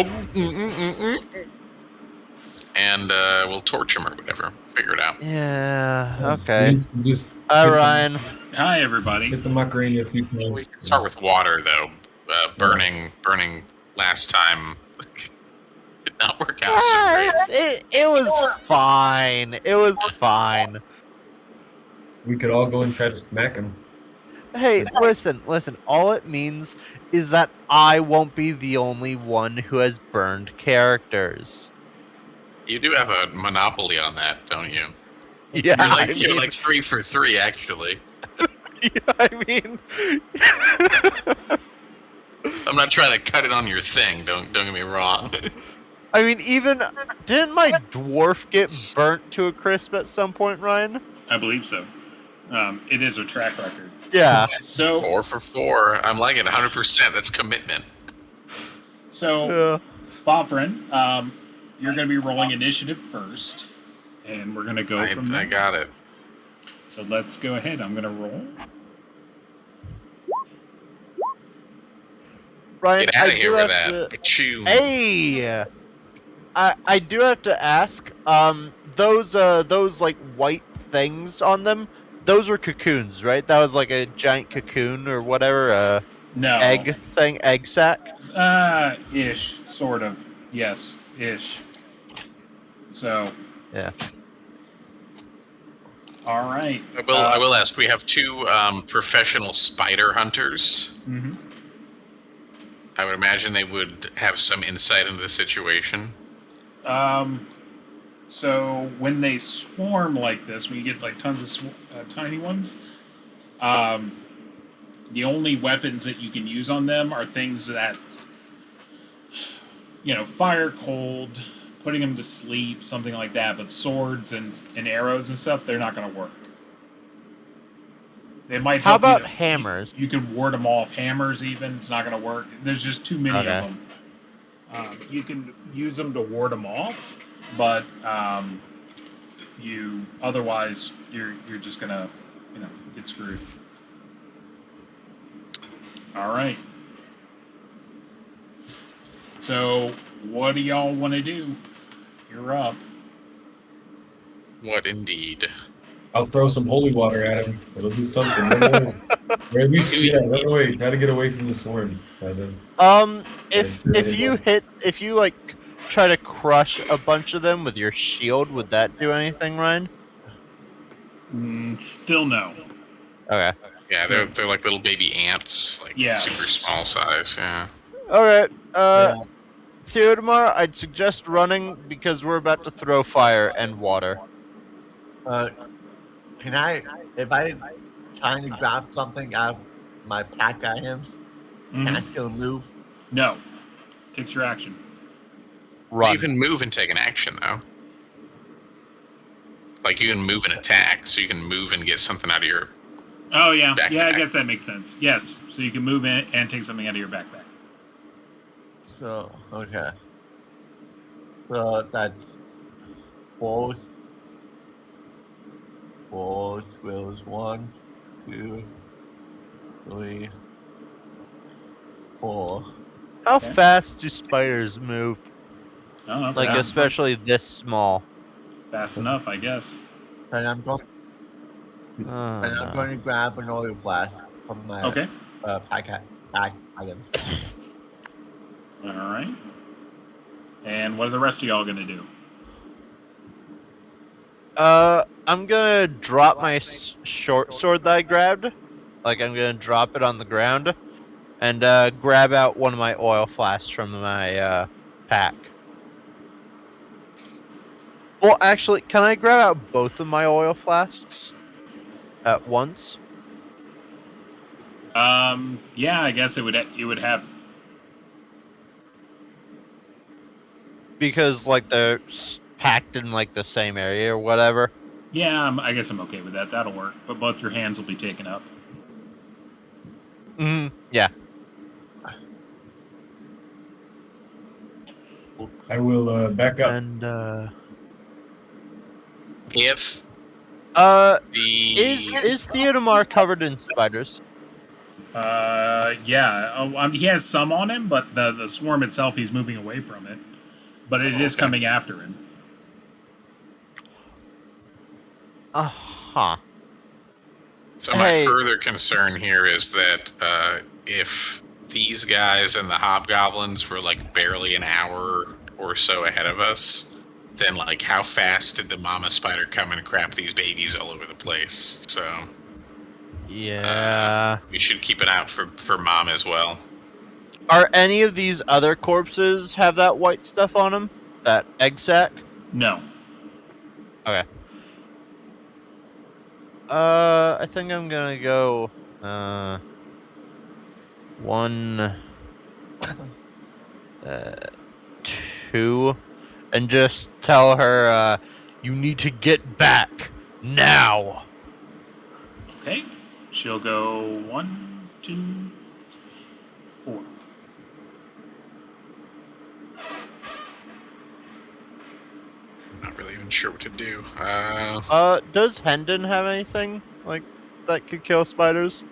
and we'll torch him or whatever. Figure it out. yeah, okay. Just Hi hit the- Ryan. Hi, everybody. Hit the Macarena if you can. We can start with water, though. Burning last time did not work out so great. It was fine. It was fine. We could all go and try to smack him. Hey, listen. All it means is that I won't be the only one who has burned characters. You do have a monopoly on that, don't you? Yeah, You're like 3 for 3, actually. I mean, I'm not trying to cut it on your thing. Don't get me wrong. even didn't my dwarf get burnt to a crisp at some point, Ryan? I believe so. It is a track record. Yeah. So, 4 for 4. I'm liking it 100%. That's commitment. so Fafrin, you're going to be rolling initiative first, and we're going to go from there. I got it. So let's go ahead. I'm going to roll. Ryan, Get out I of here do with have that. to. Achoo. Hey, I do have to ask. Those like white things on them. Those were cocoons, right? That was like a giant cocoon or whatever. No. Egg sac. Ish, sort of. Yes, ish. So, Yeah. all right. I will ask. We have two professional spider hunters. Mm-hmm. I would imagine they would have some insight into the situation. So when they swarm like this, when you get like tons of tiny ones, the only weapons that you can use on them are things that, fire cold, putting them to sleep, something like that. But swords and arrows and stuff, they're not going to work. They might How help about you to- hammers? You can ward them off. Hammers, even, it's not going to work. There's just too many Okay. of them. You can use them to ward them off, but otherwise you're just gonna get screwed. All right. So what do y'all want to do? You're up. What indeed? I'll throw some holy water at him. It'll do something. Or at least, run away. Try to get away from the swarm. If you like try to crush a bunch of them with your shield, would that do anything, Ryan? Still no. Okay. Yeah, they're like little baby ants, like Yeah. super small size. Yeah. All right. Yeah. Theodemar, I'd suggest running because we're about to throw fire and water. Can I, if I trying to grab something out of my pack items, can I still move? No. Takes your action. Run. You can move and take an action though. Like you can move and attack, so you can move and get something out of your. Oh yeah, Backpack. yeah. I guess that makes sense. Yes, so you can move in and take something out of your backpack. So, okay. So that's four squirrels. 1, 2, 3, 4. How Okay. fast do spiders move? I don't know. Like, especially this small. fast enough, I guess. And I'm going. Oh, And I'm no. going to grab an oil flask from my Okay. pack items. All right. And what are the rest of y'all gonna do? I'm gonna drop my short sword that I grabbed. Like, I'm gonna drop it on the ground. And, grab out one of my oil flasks from my, pack. Well, actually, can I grab out both of my oil flasks at once? Yeah, I guess it would have. Because, like, they're packed in, like, the same area or whatever. Yeah, I guess I'm okay with that. That'll work. But both your hands will be taken up. Yeah. I will back up. And, If is Theodemar covered in spiders? Yeah. He has some on him, but the swarm itself, he's moving away from it. But it is coming after him. Uh-huh. So my Hey. further concern here is that if these guys and the hobgoblins were like barely an hour or so ahead of us, then like how fast did the mama spider come and crap these babies all over the place? So Yeah. we should keep an eye out for mom as well. Are any of these other corpses have that white stuff on them? That egg sac? No. Okay. I think I'm gonna go, 1, 2, and just tell her, you need to get back now. Okay. She'll go 1, 2, 4. I'm not really even sure what to do. Does Hendon have anything, like, that could kill spiders?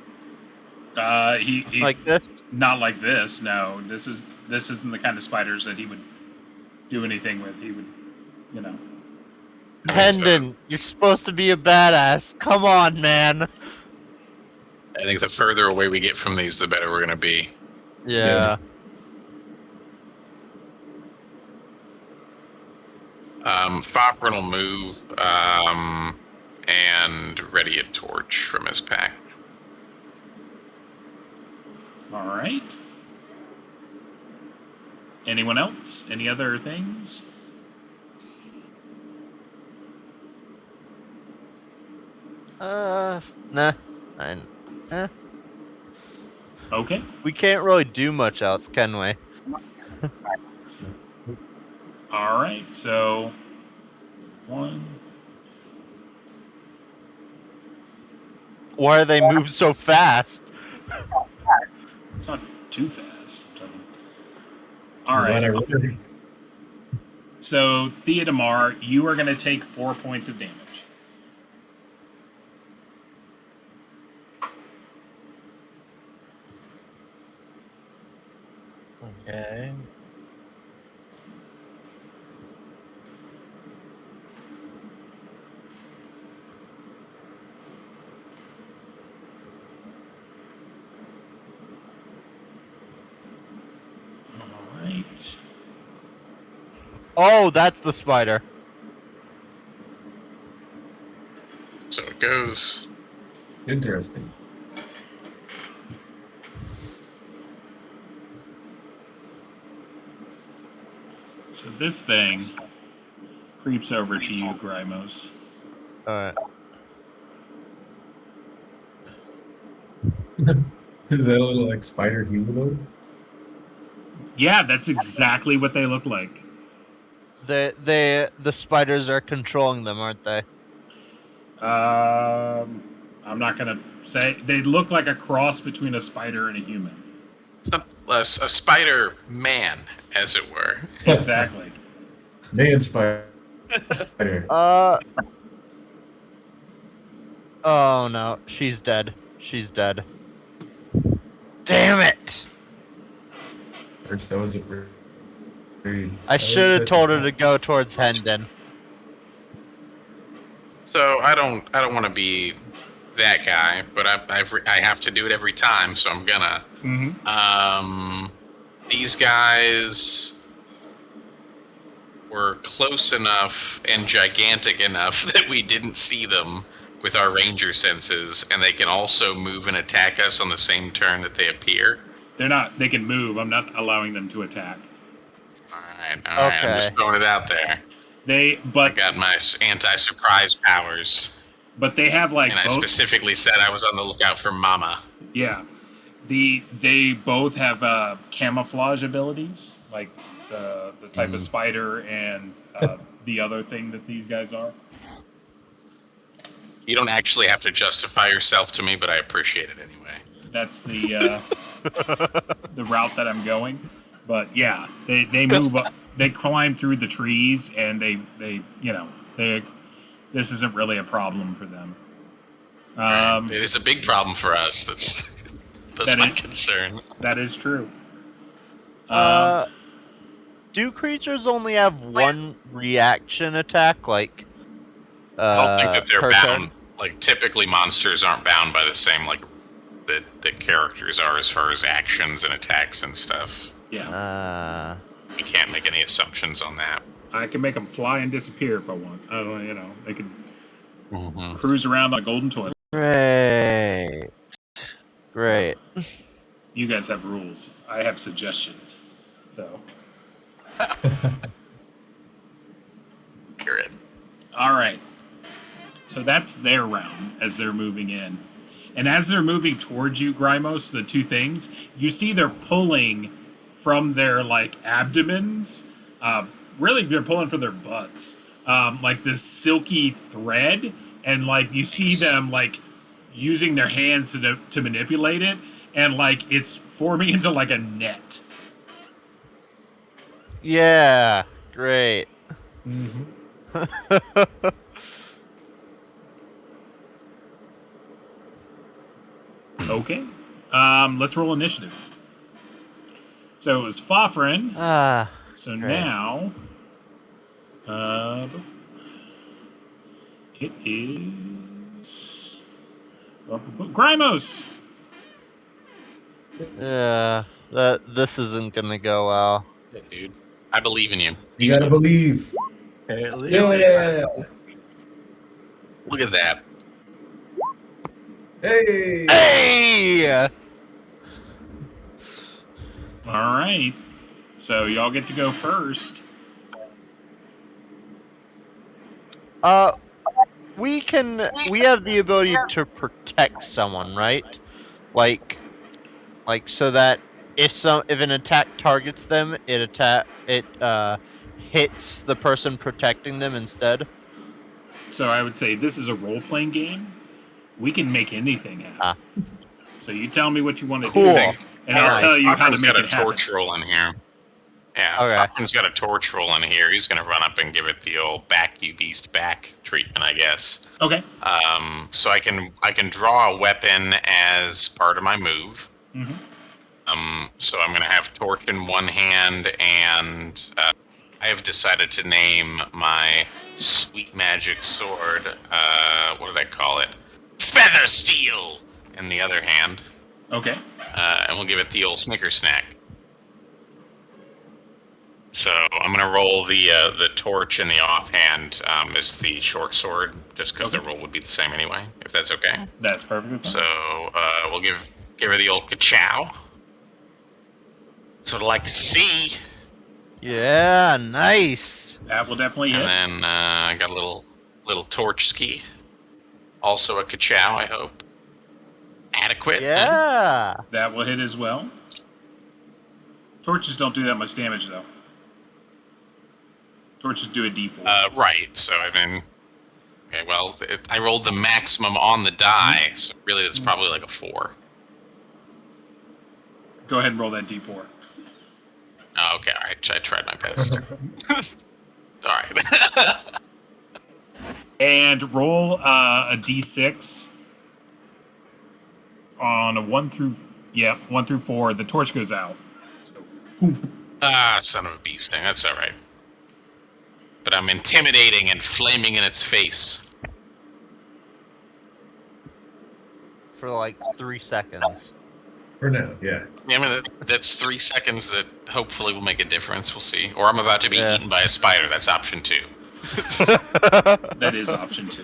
He Like this? not like this. No, this isn't the kind of spiders that he would do anything with. He would, you know. Hendon, you're supposed to be a badass. Come on, man. I think the further away we get from these, the better we're going to be. Yeah. Foprin will move and ready a torch from his pack. All right. Anyone else? Any other things? Nah. Okay. We can't really do much else, can we? All right. So, 1. Why do they move so fast? It's not too fast. All right. So, Theodamar, you are going to take 4 points of damage. Okay. All right. Oh, that's the spider. So it goes. Interesting. So this thing creeps over to you, Grimos. Alright. Does that look like spider humanoid? Yeah, that's exactly what they look like. The spiders are controlling them, aren't they? I'm not gonna say. They look like a cross between a spider and a human. A spider man, as it were. Exactly. Man spider. Oh no, she's dead. She's dead. Damn it! First, that was a very. I should have told her to go towards Hendon. So I don't want to be that guy, but I have to do it every time, so I'm gonna. Mm-hmm. These guys were close enough and gigantic enough that we didn't see them with our ranger senses, and they can also move and attack us on the same turn that they appear. They're not. They can move. I'm not allowing them to attack. All right. I'm just throwing it out there. I got my anti-surprise powers. But they have like. And I specifically said I was on the lookout for Mama. Yeah, they both have camouflage abilities, like the type of spider and the other thing that these guys are. You don't actually have to justify yourself to me, but I appreciate it anyway. That's the the route that I'm going. But yeah, they move up, they climb through the trees, and they this isn't really a problem for them. It is a big problem for us. That's my concern. That is true. Do creatures only have one reaction attack? Like, I don't think that they're per bound. turn? Like, typically monsters aren't bound by the same, like, that characters are as far as actions and attacks and stuff. Yeah. We can't make any assumptions on that. I can make them fly and disappear if I want. I don't, they can cruise around on a golden toilet. Great. You guys have rules. I have suggestions. So. You're it. All right. So that's their round as they're moving in. And as they're moving towards you, Grimos, the two things, you see they're pulling from their, like, abdomens. Really, they're pulling from their butts. Like this silky thread. And, like, you see them, like, using their hands to manipulate it. And, like, it's forming into, like, a net. Yeah, great. Mm-hmm. Okay. Let's roll initiative. So it was Fafrin. So great. now, it is Grimos. This isn't gonna go well. Yeah, dude. I believe in you. You gotta believe. At least Yeah. Look at that. Hey. Hey! All right. So y'all get to go first. We have the ability to protect someone, right? Like so that if an attack targets them, it hits the person protecting them instead. So I would say this is a role-playing game. We can make anything happen. So you tell me what you want to Cool. do, and I'll tell you how to Fafrin's make got it a happen. torch roll in here. Yeah, Okay. Fafrin's got a torch roll in here. He's going to run up and give it the old back you beast back treatment, I guess. Okay. So I can draw a weapon as part of my move. Mm-hmm. So I'm going to have torch in one hand, and I have decided to name my sweet magic sword. What did I call it? Feather steel in the other hand. Okay. And we'll give it the old Snicker snack. So I'm going to roll the torch in the offhand as the short sword, just because the roll would be the same anyway, if that's okay. That's perfectly fine. So we'll give her the old ka-chow. That's what I like to see. Yeah, nice. That will definitely hit. And then I got a little torch ski. Also a ka-chow, I hope. Adequate. Yeah. That will hit as well. Torches don't do that much damage, though. Torches do a D4. Right, so I mean... Okay, well, I rolled the maximum on the die, so really that's probably like a 4. Go ahead and roll that D4. Oh, okay, alright, I tried my best. Alright. And roll a D6 on a 1 through 4. The torch goes out. Son of a bee sting, that's alright. But I'm intimidating and flaming in its face. For like 3 seconds. For now, yeah. I mean, that's 3 seconds that hopefully will make a difference, we'll see. Or I'm about to be eaten by a spider, that's option 2. That is option 2.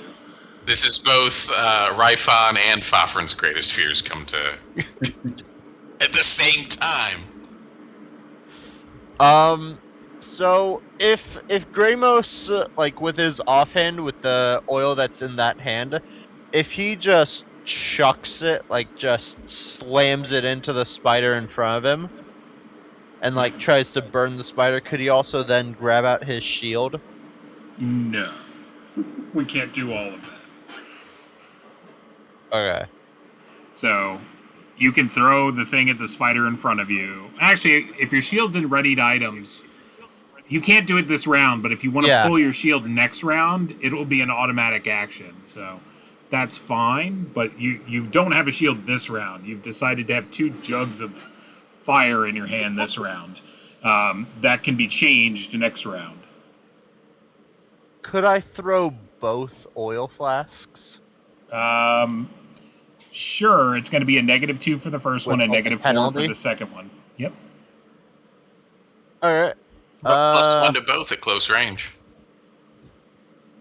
This is both Ryfon and Fafrin's greatest fears come to at the same time. So if Gramos, like with his offhand with the oil that's in that hand, if he just chucks it, like just slams it into the spider in front of him, and like tries to burn the spider, could he also then grab out his shield? No. We can't do all of that. Okay. So, you can throw the thing at the spider in front of you. Actually, if your shield's in readied items, you can't do it this round, but if you want to pull your shield next round, it'll be an automatic action. So, that's fine, but you don't have a shield this round. You've decided to have 2 jugs of fire in your hand this round. That can be changed next round. Could I throw both oil flasks? Sure, it's going to be a -2 for the first one, and -4 for the second one. Yep. Alright. +1 to both at close range.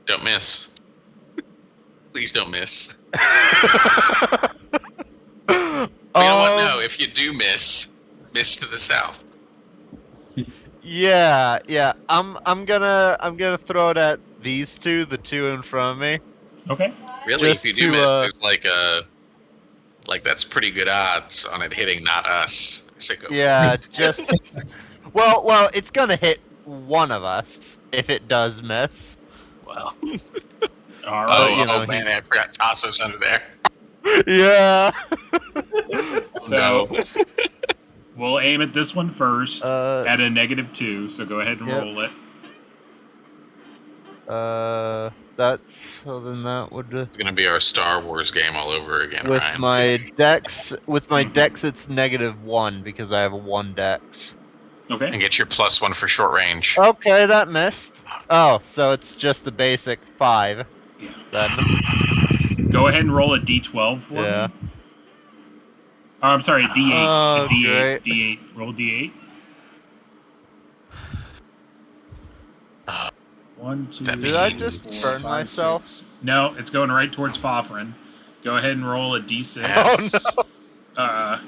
Don't miss. Please don't miss. You know what? No, if you do miss to the south. Yeah. I'm gonna throw it at these two, the 2 in front of me. Okay. Really, Just if you do to, miss, there's like that's pretty good odds on it hitting, not us. So go Yeah, just well, it's gonna hit one of us if it does miss. Well. All right. you know, Man, I forgot Tasso's under there. Yeah. So we'll aim at this one first at a -2. So go ahead and roll it. So then that would It's gonna be our Star Wars game all over again, with Ryan. my dex. With my dex, it's -1 because I have a 1 dex. Okay. And get your +1 for short range. Okay, that missed. Oh, so it's just the basic 5. Then Go ahead and roll a d12 for Yeah. me. Oh, I'm sorry, d8. Oh, a d8. great. D8. Roll d8. 1, 2, That Did I means- just burn 5, myself? 6. No, it's going right towards Fofrin. Go ahead and roll a d6. Oh, Yeah.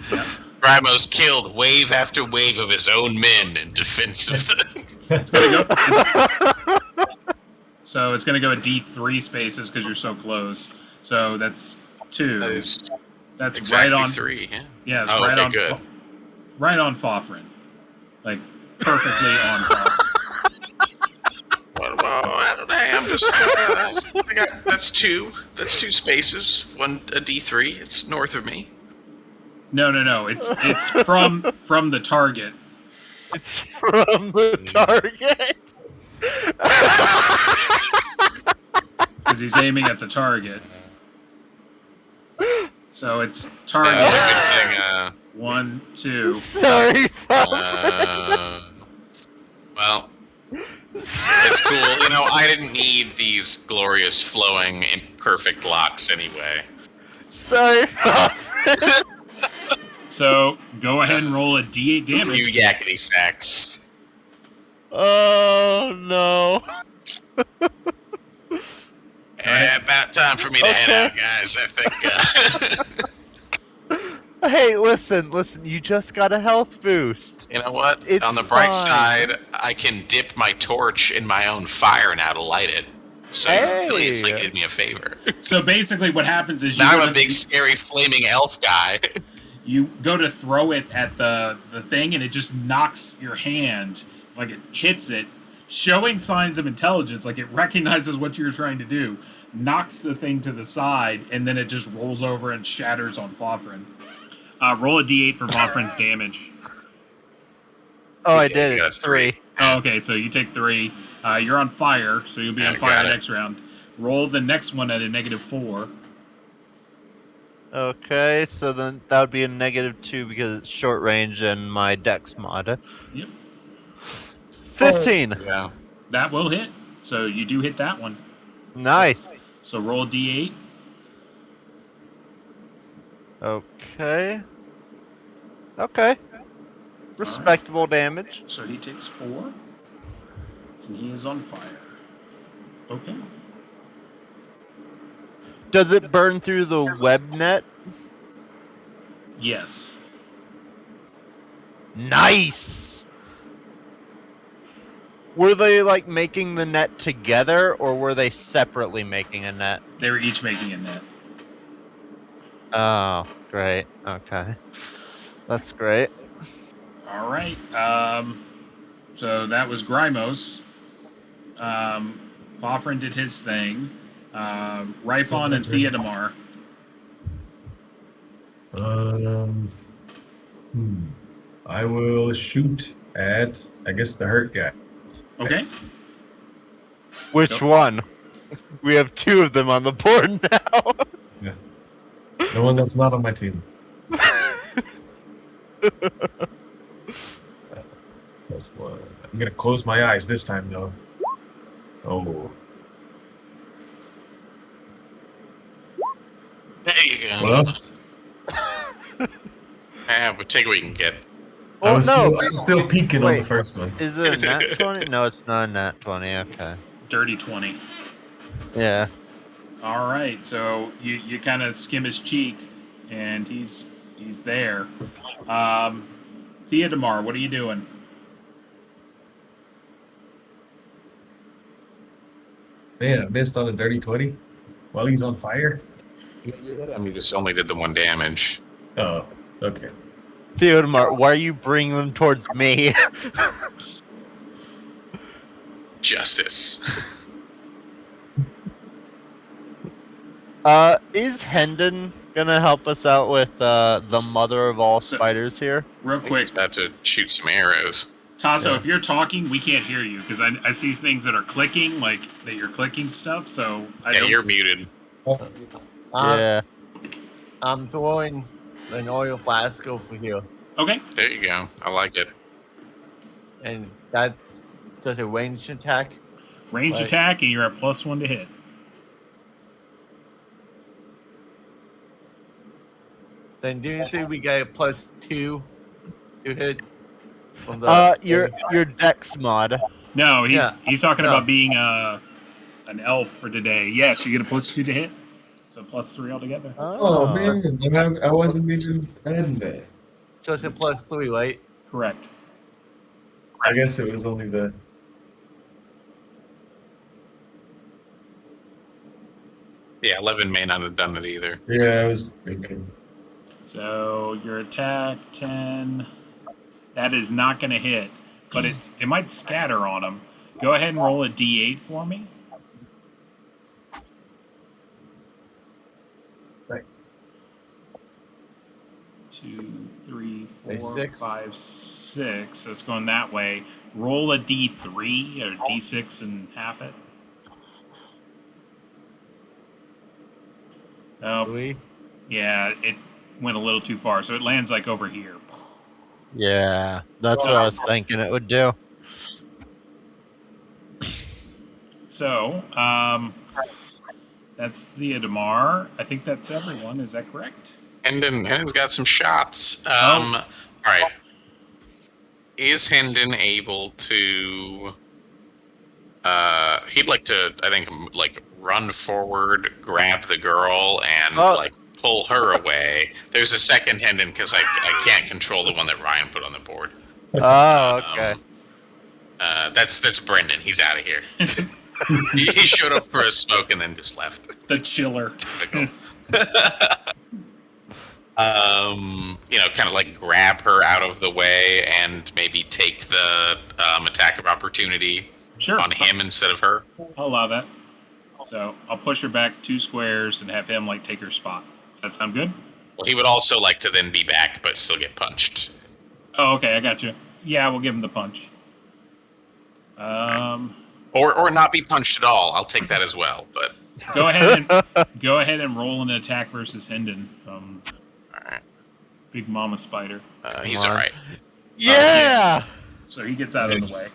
Brimo's killed wave after wave of his own men in defense of the. It's gonna go. So it's going to go a d3 spaces because you're so close. So that's 2. That is That's exactly right on 3. Yeah. Yeah, it's Oh, right okay, on. good. Right on Fofrin. Like perfectly on Fofrin. Well, I don't know. I'm just. That's 2. That's 2 spaces. A D3. It's north of me. No. It's from the target. it's from the target. Because he's aiming at the target. So it's target That's a good thing. 1, 2. Sorry. Well, it's cool. You know, I didn't need these glorious, flowing, imperfect locks anyway. Sorry. So go ahead and roll a d8 You damage. yakety sacks. Oh no. About time for me to head out, guys. I think. Hey, listen. You just got a health boost. You know what? It's On the bright fine. side, I can dip my torch in my own fire now to light it. So really, it's like Hey. did me a favor. So basically, what happens is Now go I'm a to- big, scary, flaming elf guy. you go to throw it at the thing, and it just knocks your hand, like it hits it, showing signs of intelligence, like it recognizes what you're trying to do, knocks the thing to the side, and then it just rolls over and shatters on Fofrin. Roll a d8 for Fofrin's damage. Oh, I Yeah, did. you got It's a 3. 3. Oh, okay, so you take 3. You're on fire, so you'll be on Yeah, fire got it. next round. Roll the next one at a -4. Okay, so then that would be a -2 because it's short range and my dex mod. Yep. 15. Yeah. That will hit. So you do hit that one. Nice. So roll a d8. Okay. Okay. Respectable damage. So he takes 4. And he is on fire. Okay. Does it burn through the web net? Yes. Nice. Were they like making the net together, or were they separately making a net? They were each making a net. Oh, great. Okay, that's great. All right. So that was Grimos. Fofrin did his thing. Rifon and Theodamar. I will shoot at, I guess, the hurt guy. Okay. Which one? We have 2 of them on the board now. The one that's not on my team. Plus 1. I'm gonna close my eyes this time, though. Oh. There you go. Well, Yeah, but take what you can get. Well, I was still peeking on wait. the first one. Is it a nat 20? No, it's not a nat 20. Okay. Dirty 20. Yeah. All right. So you kind of skim his cheek, and he's there. Theodamar, what are you doing? Man, I missed on a dirty 20 while he's on fire. I mean, you just only did the 1 damage. Oh, okay. Theodamar, why are you bringing them towards me? Justice. Is Hendon gonna help us out with the mother of all spiders here? Real quick, It's about to shoot some arrows. Tasso, Yeah. if you're talking, we can't hear you because I see things that are clicking, like that you're clicking stuff. So I don't. You're muted. Yeah. I'm throwing an oil flask over here, Okay. There you go. I like it. and that does a ranged attack. Range Right. attack, and you're at +1 to hit. Then do you think we get a +2 to hit from the? Your dex mod. No, Yeah. he's talking No. about being an elf for today. Yes, you get a +2 to hit, so +3 altogether. Oh man, I wasn't even adding that. So it's a +3, right? Correct. I guess it was only the. Yeah, 11 may not have done it either. Yeah, I was thinking. So your attack 10. That is not going to hit, but it might scatter on him. Go ahead and roll a d8 for me. Thanks. 2, 3, A 4, six. 5, 6. So it's going that way. Roll a d3 or d6 and half it. Oh, 3. yeah, it went a little too far, so it lands like over here. Yeah, that's what I was thinking it would do. So, that's the Adamar. I think that's everyone. Is that correct? Hendon's got some shots. All right. Is Hendon able to? He'd like to, I think, like run forward, grab the girl, and like pull her away. There's a second Hendon because I can't control the one that Ryan put on the board. Oh, okay. That's Brendan. He's out of here. he showed up for a smoke and then just left. The chiller. Kind of like grab her out of the way and maybe take the attack of opportunity Sure. on him instead of her. I'll allow that. So I'll push her back 2 squares and have him like take her spot. Does that sound good? Well, he would also like to then be back but still get punched. Oh, okay, I got you. Yeah, we'll give him the punch. Or not be punched at all. I'll take that as well. But Go ahead and roll an attack versus Hendon from Big Mama Spider. he's all right. Yeah! So he gets out of the way.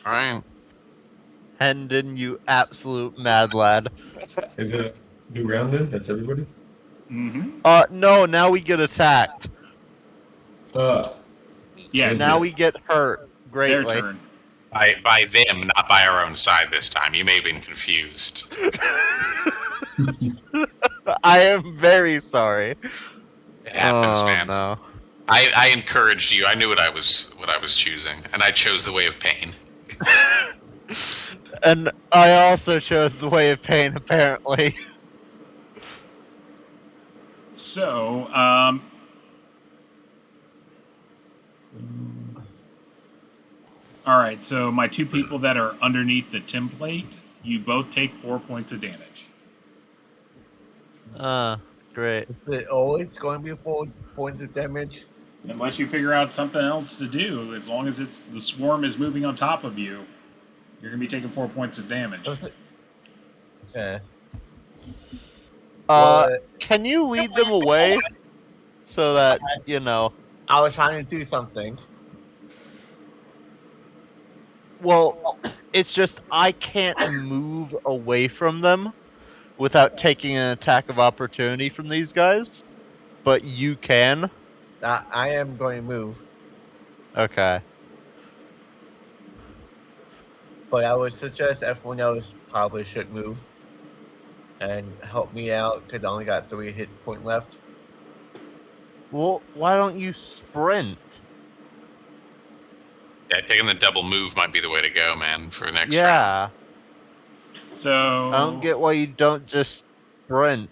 All right. Hendon, you absolute mad lad. Is it a new round then? That's everybody? Mm-hmm. No, now we get attacked. Yeah, Now we get hurt their greatly. turn. By them, not by our own side this time. You may have been confused. I am very sorry. It happens, man. No. I encouraged you. I knew what I was choosing, and I chose the way of pain. And I also chose the way of pain, apparently. So, all right. So my 2 people that are underneath the template, you both take 4 points of damage. Great. Is it always going to be 4 points of damage? Unless you figure out something else to do, as long as the swarm is moving on top of you, you're gonna be taking 4 points of damage. Okay. Can you lead them away so that, I was trying to do something. well, it's just I can't move away from them without taking an attack of opportunity from these guys, but you can. I am going to move, Okay. but I would suggest everyone else probably should move and help me out because I only got 3 hit point left. Well, why don't you sprint? Yeah, taking the double move might be the way to go, man, for next round. Yeah. So I don't get why you don't just sprint.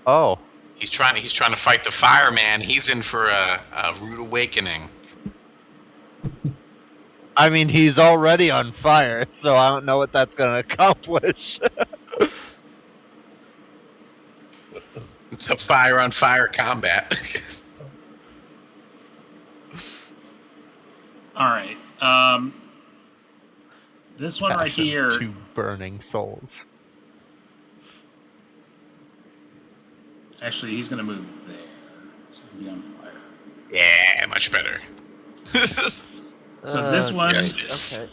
Oh. He's trying to fight the fire, man. He's in for a rude awakening. I mean, he's already on fire, so I don't know what that's going to accomplish. It's a fire on fire combat. All right. This one right Passion, here. 2 burning souls. Actually, he's going to move there. So he'll be on fire. Yeah, much better. So this one, Justice. Okay.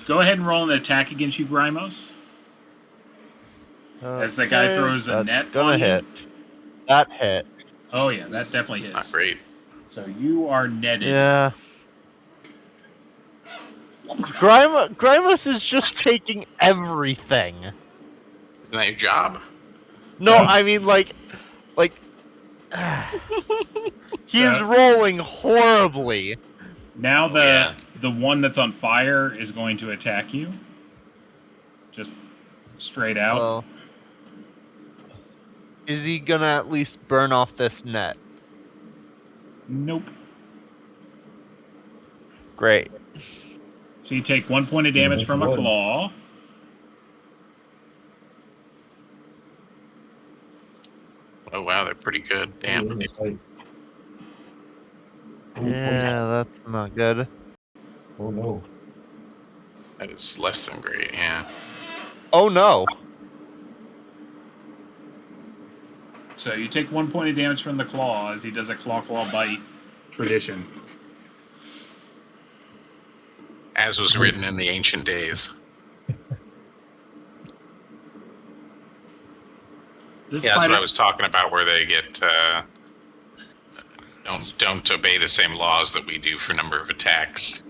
go ahead and roll an attack against you, Grimos. As the guy throws a that's net gonna on you. hit. That hit. Oh yeah, that definitely Not hits. great. So you are netted. Yeah. Grimus is just taking everything. Isn't that your job? No, I mean like he's So rolling horribly. now Yeah. the one that's on fire is going to attack you. Just straight out. Well, is he gonna at least burn off this net? Nope. Great. So you take 1 point of damage Yes, from it a was. claw. Oh wow, they're pretty good. Damn. It's like- Yeah, that's not good. Oh no. That is less than great, yeah. Oh no. So you take 1 point of damage from the claw as he does a claw bite tradition. As was written in the ancient days. This Yeah, that's spider, what I was talking about, where they get don't obey the same laws that we do for number of attacks.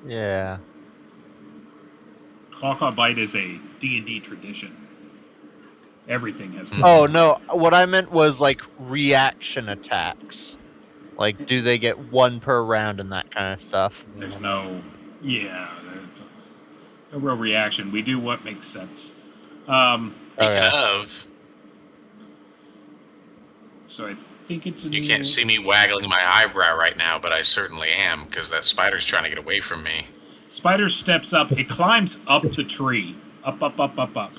Yeah. claw bite is a D&D tradition. Everything has. Oh no, what I meant was like reaction attacks. Like, do they get 1 per round and that kind of stuff? There's no, no real reaction. We do what makes sense. Speaking of, So I think it's a you new- can't see me waggling my eyebrow right now, but I certainly am, because that spider's trying to get away from me. Spider steps up. It climbs up the tree. Up.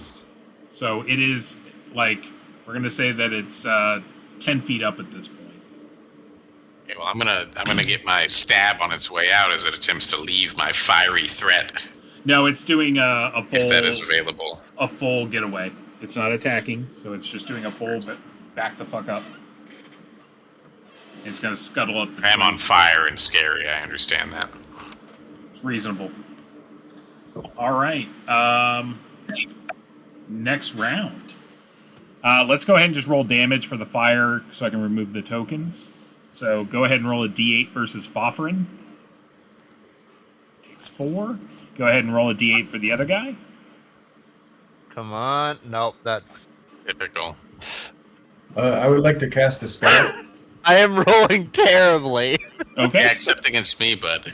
So it is like, we're going to say that it's 10 feet up at this point. Okay, well, I'm gonna get my stab on its way out as it attempts to leave my fiery threat, No, it's doing a full, if that is available. a full getaway. It's not attacking, so it's just doing a full, but back the fuck up. It's going to scuttle up the I am tree. on fire and scary. I understand that. It's reasonable. All right. Next round. Let's go ahead and just roll damage for the fire so I can remove the tokens. So go ahead and roll a d8 versus Fofferin. Takes 4. Go ahead and roll a d8 for the other guy. Come on. Nope, that's... Typical. I would like to cast a spell. I am rolling terribly. Okay. Yeah, except against me, but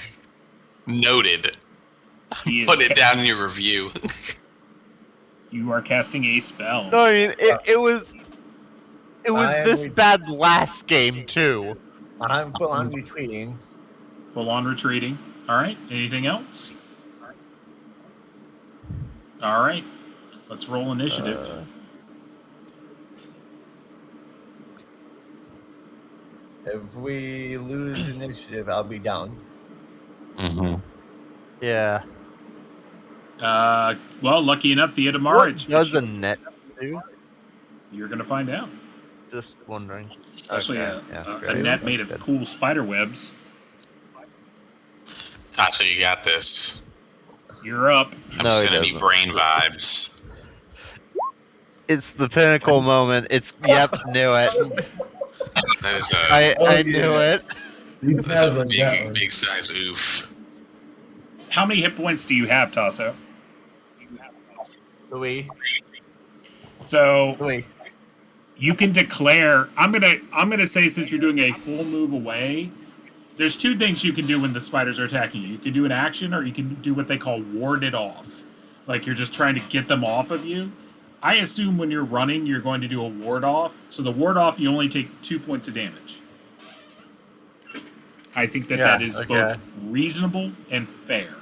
noted. He is Put it ca- down in your review. You are casting a spell. No, I mean, it was I am this with- bad last game, too. I'm full on retreating. Full on retreating. All right. Anything else? All right. Let's roll initiative. If we lose initiative, I'll be down. Mm-hmm. Yeah. Well, lucky enough, the What Edamara. does a net do? You're going to find out. Just wondering. Especially Okay, a great. net made of That's good. cool spider webs. Tasha, you got this. You're up. I'm No, he sending you doesn't. brain vibes. It's the pinnacle moment. It's yep, knew it. That is a, I knew it. You that is a like that big, one. big size oof. How many hit points do you have, Tasso? Louis, So Louis. you can declare. I'm gonna say, since you're doing a full move away, there's 2 things you can do when the spiders are attacking you. You can do an action, or you can do what they call ward it off. Like you're just trying to get them off of you. I assume when you're running, you're going to do a ward off. So the ward off, you only take 2 points of damage. I think that Yeah, that is okay. both reasonable and fair,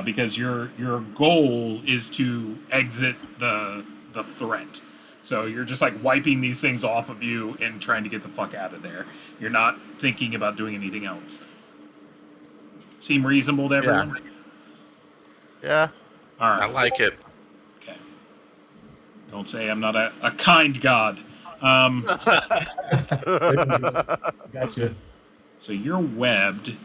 because your goal is to exit the threat. So you're just like wiping these things off of you and trying to get the fuck out of there. You're not thinking about doing anything else. Seem reasonable to everyone? Yeah. All I right. like it. Okay. Don't say I'm not a kind god. Gotcha. So you're webbed.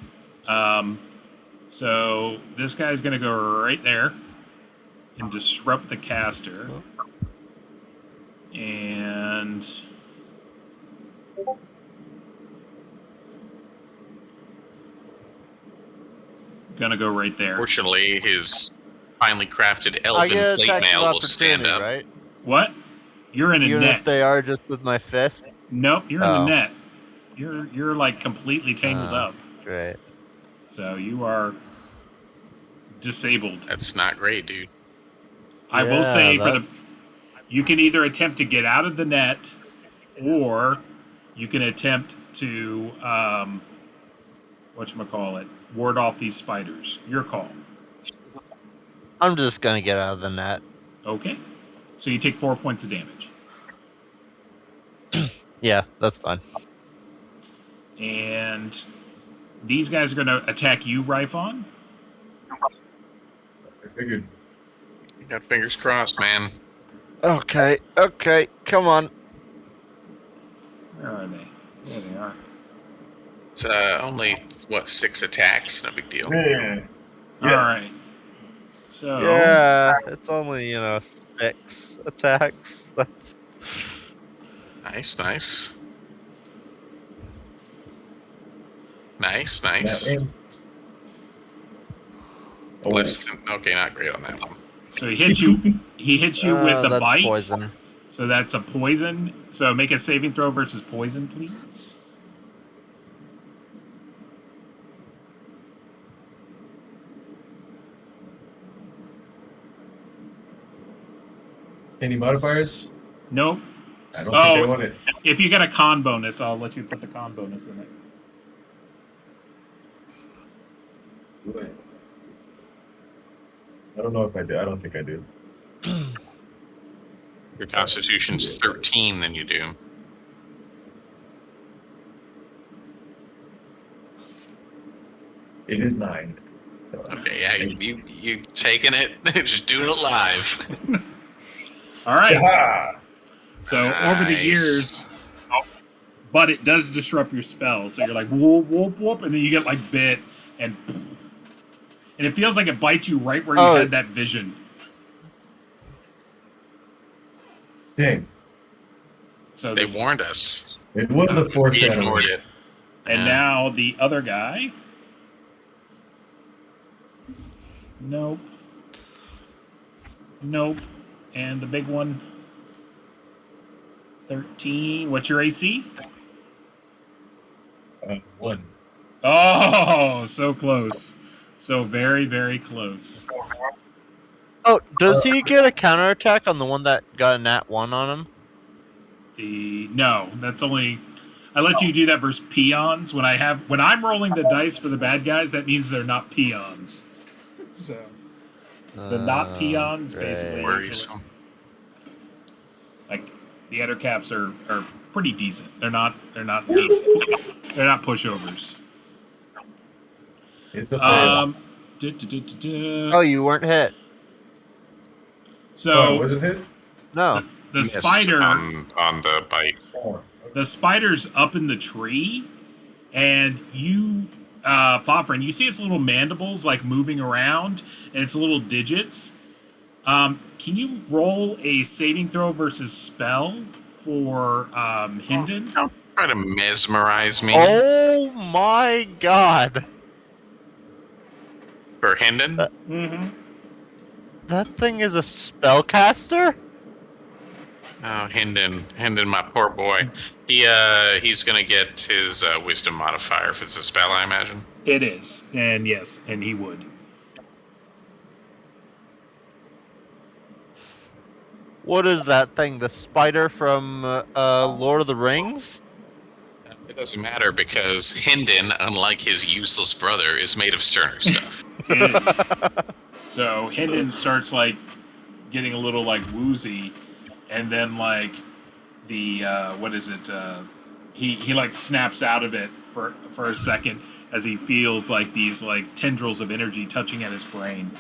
So this guy's going to go right there and disrupt the caster. And gonna go right there. Fortunately, his finely crafted I elven get plate attacks of mail will stand opportunity, up. right? What? You're in a Even net. if they are just with my fist. Nope, you're in a Oh. net. You're like completely tangled Oh. up. Great. So you are disabled. That's not great, dude. I will say that's- you can either attempt to get out of the net, or you can attempt to whatchamacallit, ward off these spiders. Your call. I'm just gonna get out of the net. Okay. So you take 4 points of damage. Yeah, that's fine. And these guys are going to attack you, Rifon. I figured. You got fingers crossed, man. Okay, come on. Where are they? There they are. It's only, 6 attacks? No big deal. Yeah. All right. So Yeah, it's only 6 attacks. That's Nice, nice. Nice, That nice. win. Oh, Less than, okay, not great on that one. So he hits you. He hits you with the that's bite. poison. So that's a poison. So make a saving throw versus poison, please. Any modifiers? Nope. I don't think I want it. If you get a con bonus, I'll let you put the con bonus in it. I don't know if I do. I don't think I do. Your constitution's 13, then you do. It is 9. So, Okay, yeah, you taking it, just doing it live. All right. Yaha! So over the years, but it does disrupt your spell. So you're like whoop whoop whoop, and then you get like bit, and it feels like it bites you right where you had that vision. Dang. So They warned us. It was the fourth We animal. ignored it. And Yeah. now the other guy. Nope. Nope. And the big one. 13. What's your AC? 1. Oh, so close. So very, very close. Oh, does he get a counterattack on the one that got a nat 1 on him? No, that's only. I let you do that versus peons. When I'm rolling the dice for the bad guys, that means they're not peons. So the not peons great. basically Worrisome. like the other caps are pretty decent. They're not decent. They're not pushovers. It's a fail. Oh, you weren't hit. So it wasn't hit? No. the Yes, spider on the bite. Oh. the spider's up in the tree, and you, Fofrin, you see its little mandibles like moving around, and its little digits. Can you roll a saving throw versus spell for Hinden? Don't try to mesmerize me. Oh my god. For Hinden? Mm-hmm. That thing is a spellcaster? Oh, Hinden, my poor boy. He's gonna get his wisdom modifier if it's a spell, I imagine. It is, and yes, and he would. What is that thing? The spider from Lord of the Rings? It doesn't matter because Hinden, unlike his useless brother, is made of sterner stuff. It is. So Hinden starts like getting a little like woozy, and then like the he like snaps out of it for a second as he feels like these like tendrils of energy touching at his brain.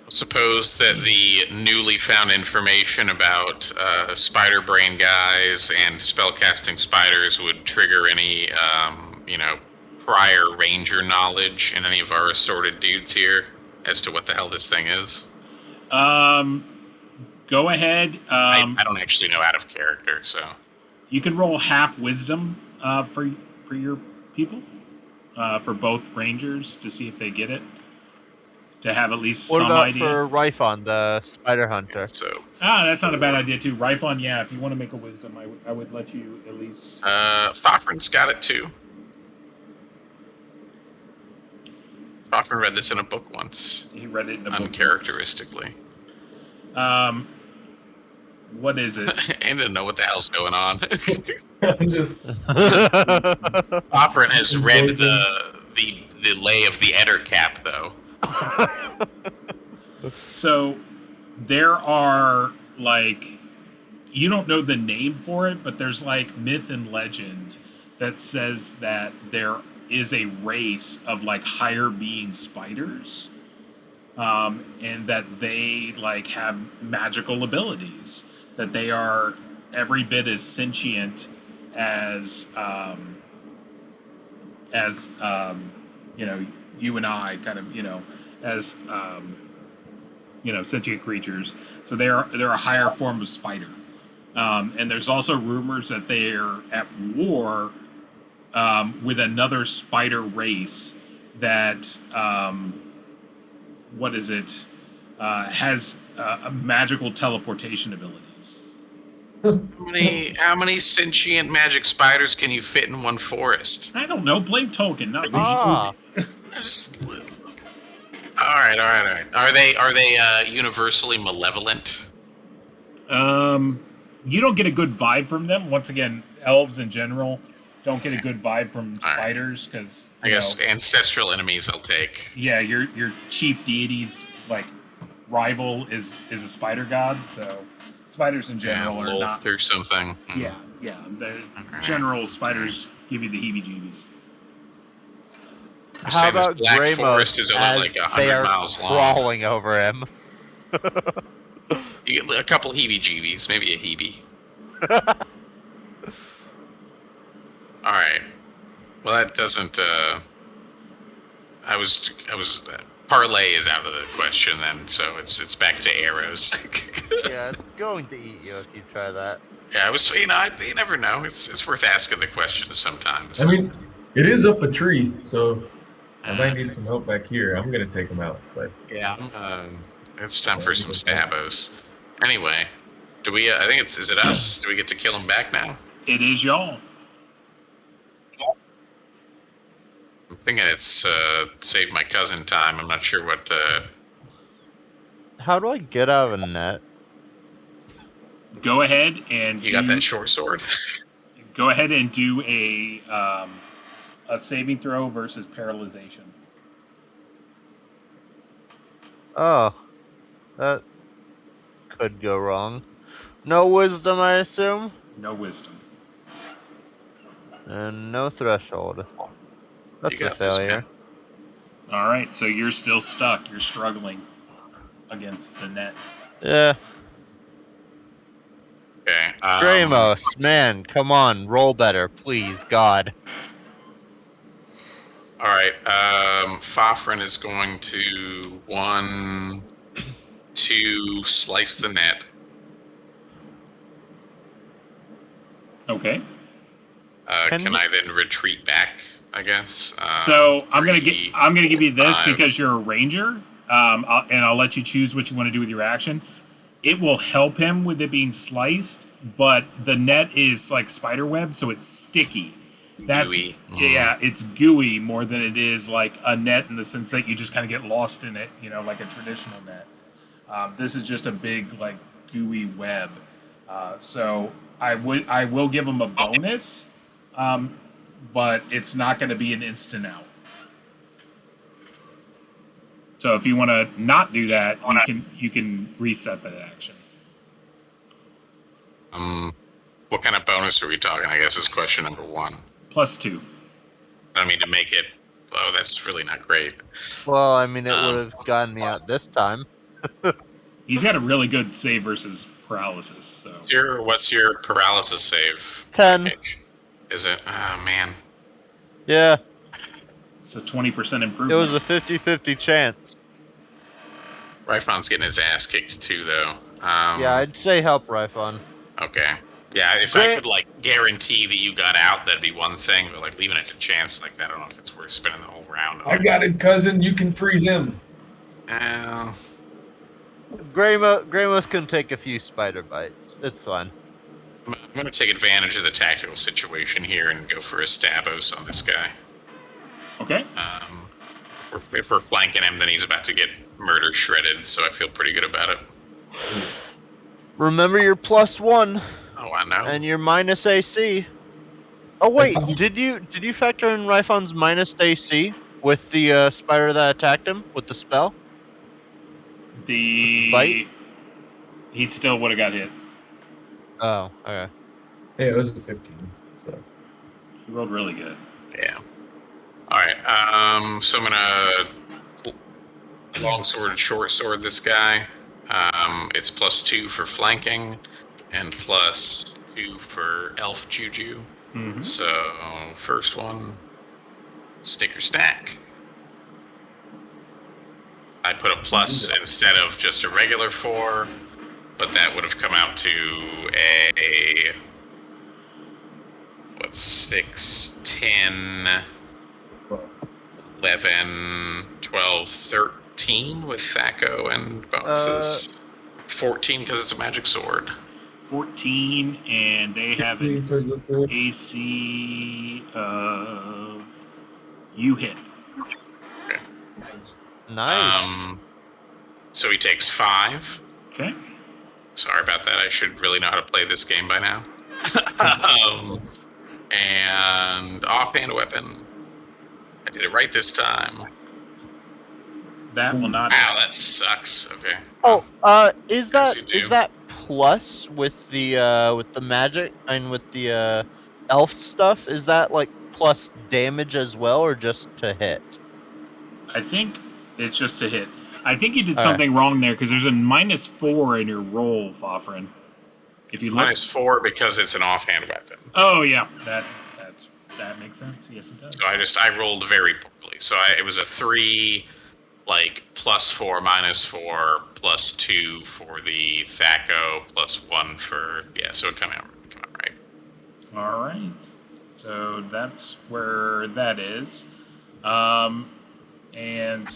Suppose that the newly found information about spider brain guys and spellcasting spiders would trigger any, prior ranger knowledge in any of our assorted dudes here as to what the hell this thing is. Go ahead. I don't actually know out of character, so You can roll half wisdom for your people, for both rangers to see if they get it. To have at least What some about idea. for Ryphon, the spider hunter? So That's not a bad idea too. Ryphon, yeah. If you want to make a wisdom, I would let you at least. Fofrin's got it too. Fofrin read this in a book once. He read it in a book. Uncharacteristically. What is it? I didn't know what the hell's going on. I'm just Fofrin has read the lay of the Ettercap, though. So there are like, you don't know the name for it, but there's like myth and legend that says that there is a race of like higher being spiders, and that they like have magical abilities, that they are every bit as sentient as you and I kind of, as sentient creatures. So they're a higher form of spider. And there's also rumors that they're at war with another spider race that has magical teleportation abilities. How many sentient magic spiders can you fit in one forest? I don't know. Blame Tolkien, not me. All right. Are they universally malevolent? You don't get a good vibe from them. Once again, elves in general don't get a good vibe from spiders because I guess ancestral enemies I'll take. Yeah, your chief deity's like rival is a spider god, so spiders in general are not or something. Yeah. The general spiders give you the heebie-jeebies. How about Black Grey Forest Mouse is only like 100 miles long. crawling over him? You get a couple heebie-jeebies, maybe a heebie. All right. Well, that doesn't. I was. Parlay is out of the question then, so it's back to arrows. Yeah, it's going to eat you if you try that. Yeah, I was. You never know. It's worth asking the question sometimes. I mean, it is up a tree, so I might need some help back here. I'm gonna take him out, but yeah. It's time for some stabos. Anyway, do we? I think is it us? Do we get to kill him back now? It is y'all. I'm thinking it's save my cousin time. I'm not sure what. How do I get out of a net? Go ahead and You got that short sword. Go ahead and do a saving throw versus paralyzation. Oh, that could go wrong. No wisdom, I assume? No wisdom. And no threshold. That's You a got this, failure. man. All right, so you're still stuck. You're struggling against the net. Yeah. Okay. Gramos, man, come on, roll better, please, God. All right. Fofrin is going to 1, 2 slice the net. Okay. Can I then retreat back? I guess. So I'm gonna give you this 5. because you're a ranger, and I'll let you choose what you want to do with your action. It will help him with it being sliced, but the net is like spider web, so it's sticky. That's Gooey. Yeah, it's gooey more than it is like a net in the sense that you just kind of get lost in it, like a traditional net. This is just a big like gooey web. So I will give him a bonus, but it's not going to be an instant out. So if you want to not do that, you can reset that action. What kind of bonus are we talking? I guess is question number one. +2. I mean, to make it. Oh, that's really not great. Well, I mean, it would have gotten me out this time. He's got a really good save versus paralysis. So What's your paralysis save? 10. Package? Is it? Oh, man. Yeah, it's a 20% improvement. it was a 50-50 chance. Ryfon's getting his ass kicked too, though. Yeah, I'd say help Ryfon. Okay. Yeah, if I could, like, guarantee that you got out, that'd be one thing, but, like, leaving it to chance like that, I don't know if it's worth spending the whole round. I got it, cousin. You can free him. Gramos can take a few spider bites. It's fine. I'm going to take advantage of the tactical situation here and go for a Stabos on this guy. Okay. If we're flanking him, then he's about to get murder shredded, so I feel pretty good about it. Remember your +1. Oh, I know. And your minus AC. Oh wait, did you factor in Ryfon's minus AC with the spider that attacked him with the spell? The bite? He still would have got hit. Oh, okay. Yeah, it was a 15. So He rolled really good. Yeah. All right. So I'm gonna longsword and short sword this guy. It's +2 for flanking and +2 for elf juju. Mm-hmm. So first one, sticker stack. I put a plus instead of just a regular 4, but that would have come out to a 6, 10, 11, 12, 13 with Thaco and bonuses. 14 because it's a magic sword. 14, and they have an AC of you hit. Okay. Nice. So he takes 5. Okay. Sorry about that. I should really know how to play this game by now. And offhand weapon. I did it right this time. That will not. Wow, that sucks. Okay. Oh, is Yes, you do. that plus with the magic and with the elf stuff? Is that like plus damage as well, or just to hit? I think it's just a hit. I think you did All something wrong there because there's a -4 in your roll, Fofrin. If you look, -4 because it's an offhand weapon. oh yeah, that makes sense. Yes, it does. So I rolled very poorly. So it was a 3, like +4, -4, +2 for the Thaco, +1 for So it come out right. All right. So that's where that is. And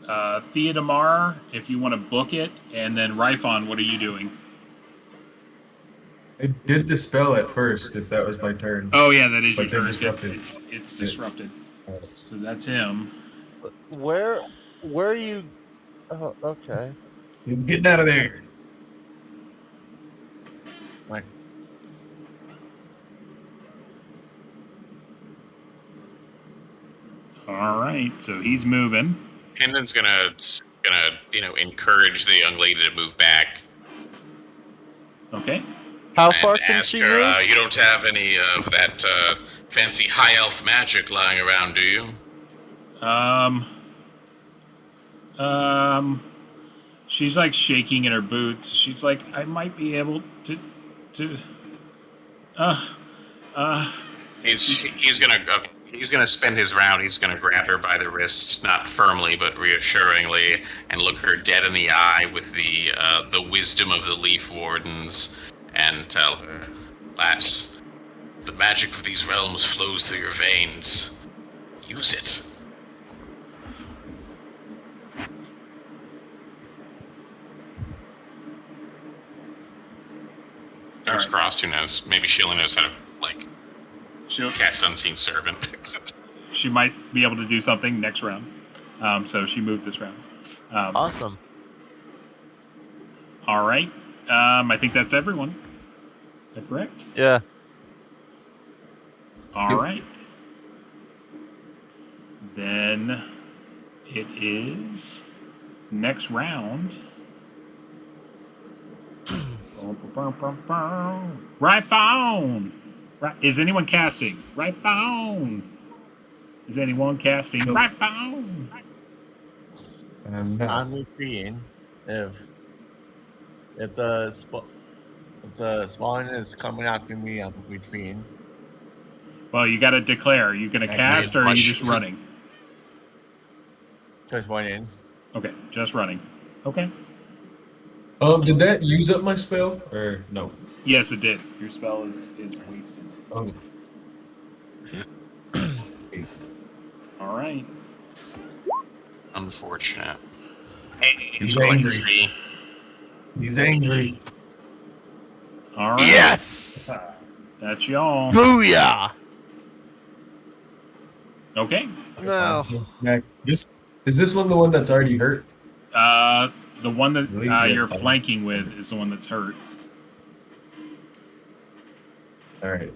Theodamar, if you want to book it, and then Ryfon, what are you doing? I did the spell at first, if that was my turn. Oh yeah, that is your But then turn. disrupted. It's disrupted. So that's him. Where are you? Oh, okay. He's getting out of there. Like, All right, so he's moving. Hendon's gonna encourage the young lady to move back. Okay. How And far can ask she her, move? you don't have any of that fancy high elf magic lying around, do you? She's like shaking in her boots. She's like, I might be able to. He's gonna spend his round. He's gonna grab her by the wrists, not firmly but reassuringly, and look her dead in the eye with the wisdom of the Leaf Wardens, and tell her, "Lass, the magic of these realms flows through your veins. Use it." Fingers crossed. Who knows? Maybe she only knows how to cast Unseen Servant. She might be able to do something next round. So she moved this round. Awesome. All right. I think that's everyone. Is that correct? Yeah. All Yep. right. Then it is next round. Right phone. Right. Is anyone casting? Right phone. Is anyone casting? Nope. Right phone. I'm not. I'm retreating. If the spawn is coming after me, I'm retreating. Well, you got to declare. Are you going to I cast, need or are you push. just running? Just running. Okay, just running. Okay. Did that use up my spell or no? Yes, it did. Your spell is wasted. Oh, All right. Unfortunate. He's Going to angry. see. He's angry. All right. Yes! That's y'all. Booyah! Okay. No. Is this one the one that's already hurt? The one that Really? Yeah, you're fine. flanking with is the one that's hurt. All right.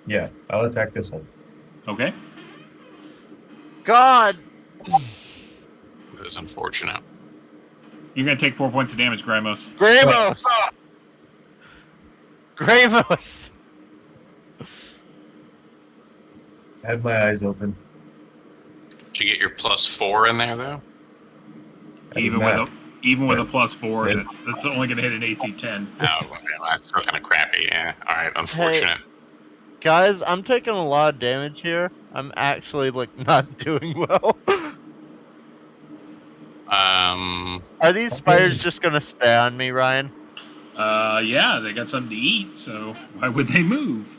Yeah, I'll attack this one. Okay. God! It was unfortunate. You're going to take 4 points of damage, Grimos. Gramos! Gramos! I had my eyes open. Did you get your +4 in there though? I did Even not. with a Yeah. +4, Yeah. that's only going to hit an AC 10. Oh, well, that's still kind of crappy. Yeah. All right. Unfortunate. Guys, I'm taking a lot of damage here. I'm actually, not doing well. Are these spiders just gonna stay on me, Ryan? Yeah, they got something to eat, so why would they move?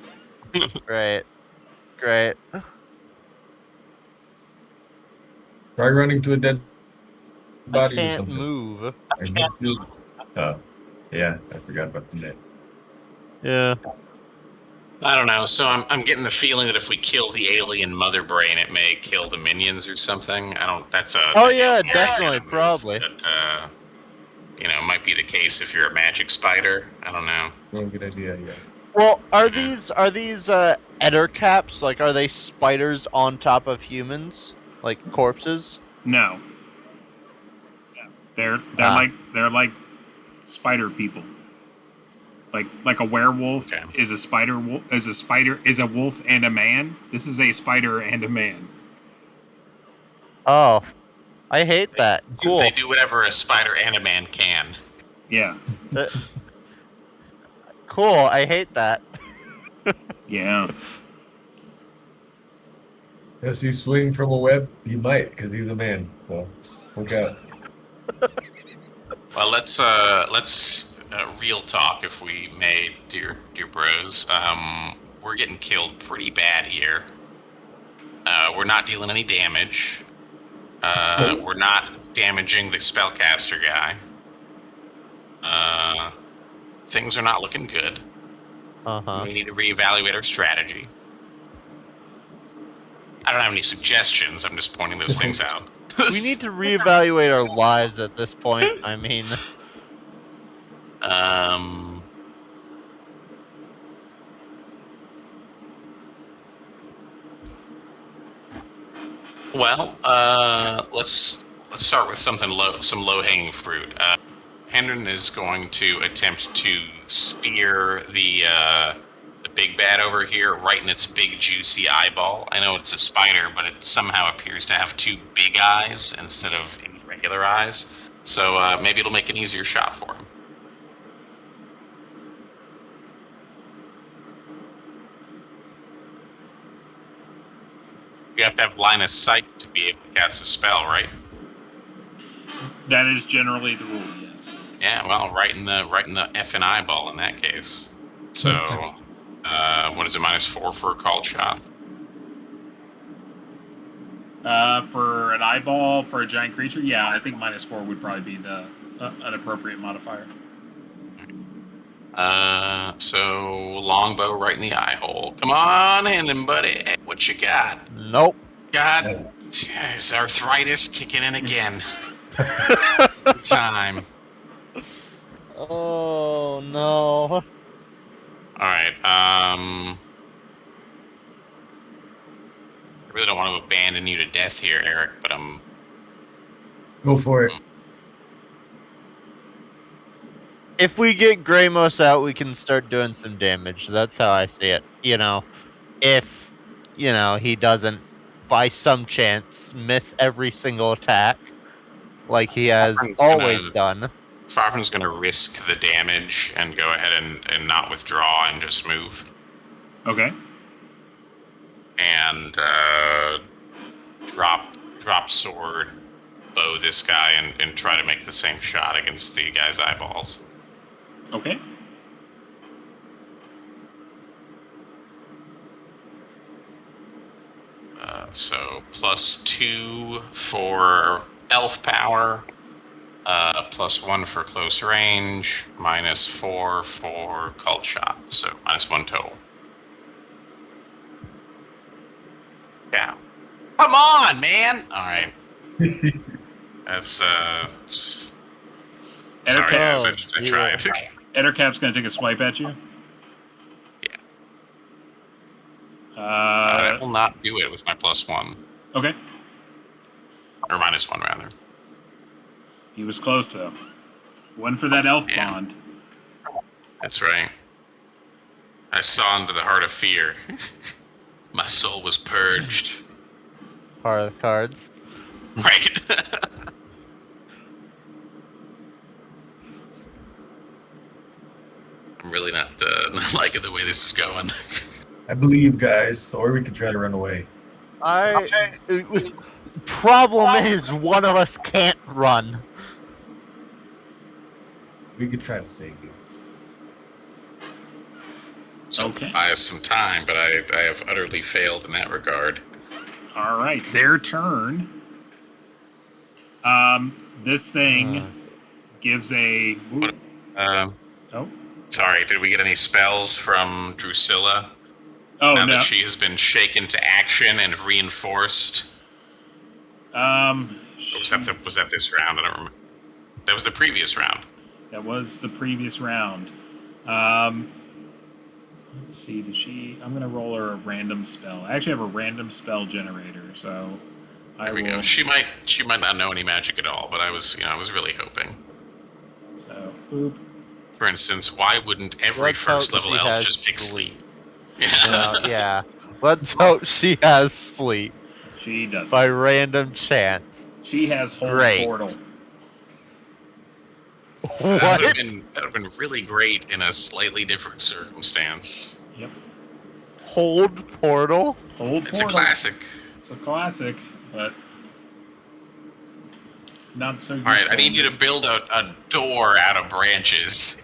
Great. Great. Try running to a dead I body or can't something. move. Oh, yeah, I forgot about the net. Yeah. I don't know. So I'm getting the feeling that if we kill the alien mother brain, it may kill the minions or something. I don't. That's a. Oh yeah, kind definitely, of move probably. That, might be the case if you're a magic spider. I don't know. Oh, good idea, yeah. Well, are these Eder caps? Are they spiders on top of humans, like corpses? No. They're Ah. like spider people. Like a werewolf Okay. is a spider is a wolf and a man. This is a spider and a man. Oh, I hate that. Cool. They do whatever a spider and a man can. Yeah. Cool. I hate that. Yeah. Does he swing from a web? He might, because he's a man. So, look out. Well, let's real talk, if we may, dear bros. We're getting killed pretty bad here. We're not dealing any damage. We're not damaging the spellcaster guy. Things are not looking good. Uh-huh. We need to reevaluate our strategy. I don't have any suggestions. I'm just pointing those things out. We need to reevaluate our lives at this point. I mean, Well, let's start with some low-hanging fruit. Hendren is going to attempt to spear the big bad over here right in its big juicy eyeball. I know it's a spider, but it somehow appears to have two big eyes instead of regular eyes. So maybe it'll make an easier shot for him. You have to have line of sight to be able to cast a spell, right? That is generally the rule, yes. Yeah, well, right in the effing eyeball in that case. So, what is it? -4 for a called shot. For an eyeball for a giant creature, yeah, I think -4 would probably be the an appropriate modifier. So longbow right in the eye hole. Come on, Hendon, buddy. Hey, what you got? nope. God, is arthritis kicking in again? Time. Oh no. All right. I really don't want to abandon you to death here, Eric, but I'm. Go for it. If we get Greymos out, we can start doing some damage. That's how I see it. If he doesn't, by some chance, miss every single attack, like he has always done. Farfan's going to risk the damage and go ahead and not withdraw and just move. Okay. And drop sword, bow this guy, and try to make the same shot against the guy's eyeballs. Okay. So +2 for elf power, +1 for close range, -4 for cult shot. So -1 total. Yeah. Come on, man! Alright. That's, sorry, guys, I tried. Ettercap's going to take a swipe at you. Yeah. I will not do it with my +1. Okay. Or -1, rather. He was close, though. One for that elf bond. That's right. I saw into the heart of fear. My soul was purged. Part of the cards. Right. I'm really not liking the way this is going. I believe, guys, or we could try to run away. Problem is, one of us can't run. We could try to save you. So Okay. I have some time, but I have utterly failed in that regard. All right, their turn. This thing gives a... Oh. Sorry, did we get any spells from Drusilla? Oh, now no. that she has been shaken to action and reinforced? Or was that this round? I don't remember. That was the previous round. That was the previous round. Let's see, I'm going to roll her a random spell. I actually have a random spell generator, so There we go. She might not know any magic at all, but I was really hoping. So, boop. For instance, why wouldn't every first level elf just pick sleep? Yeah. Let's hope she has sleep. She does. By random chance. She has hold portal. What? That would have been really great in a slightly different circumstance. Yep. Hold portal? It's a classic. It's a classic, but not so good. All right, I need you to build a door out of branches.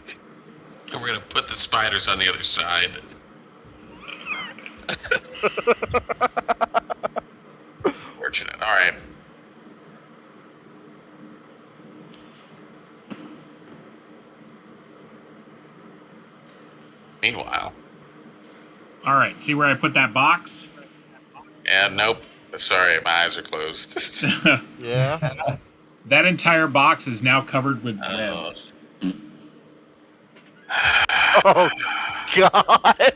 And we're going to put the spiders on the other side. Fortunate. All right. Meanwhile. All right, see where I put that box? Yeah, nope. Sorry, my eyes are closed. Yeah. That entire box is now covered with webs. Oh, God.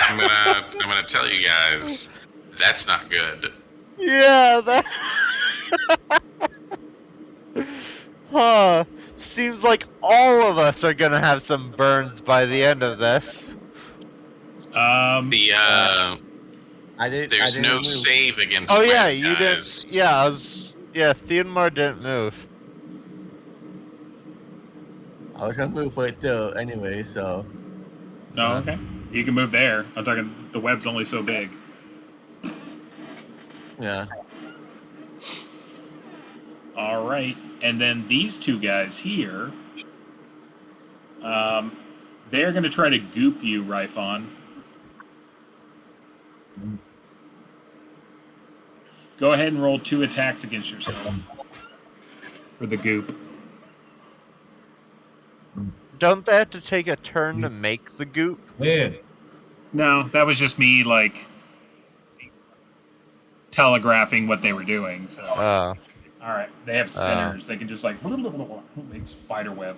I'm gonna tell you guys, that's not good. Yeah, that... Huh. Seems like all of us are gonna have some burns by the end of this. There's no move. save against. Oh yeah, web, you guys. didn't. Yeah, Theonmar didn't move. I was gonna move for it though anyway, so. No, okay. You can move there. I'm talking, the web's only so big. Yeah. All right, and then these two guys here, they're going to try to goop you, Ryphon. Go ahead and roll 2 attacks against yourself for the goop. Don't they have to take a turn to make the goop? Man. No, that was just me, like, telegraphing what they were doing. So, all right, they have spinners. They can just like make spider web.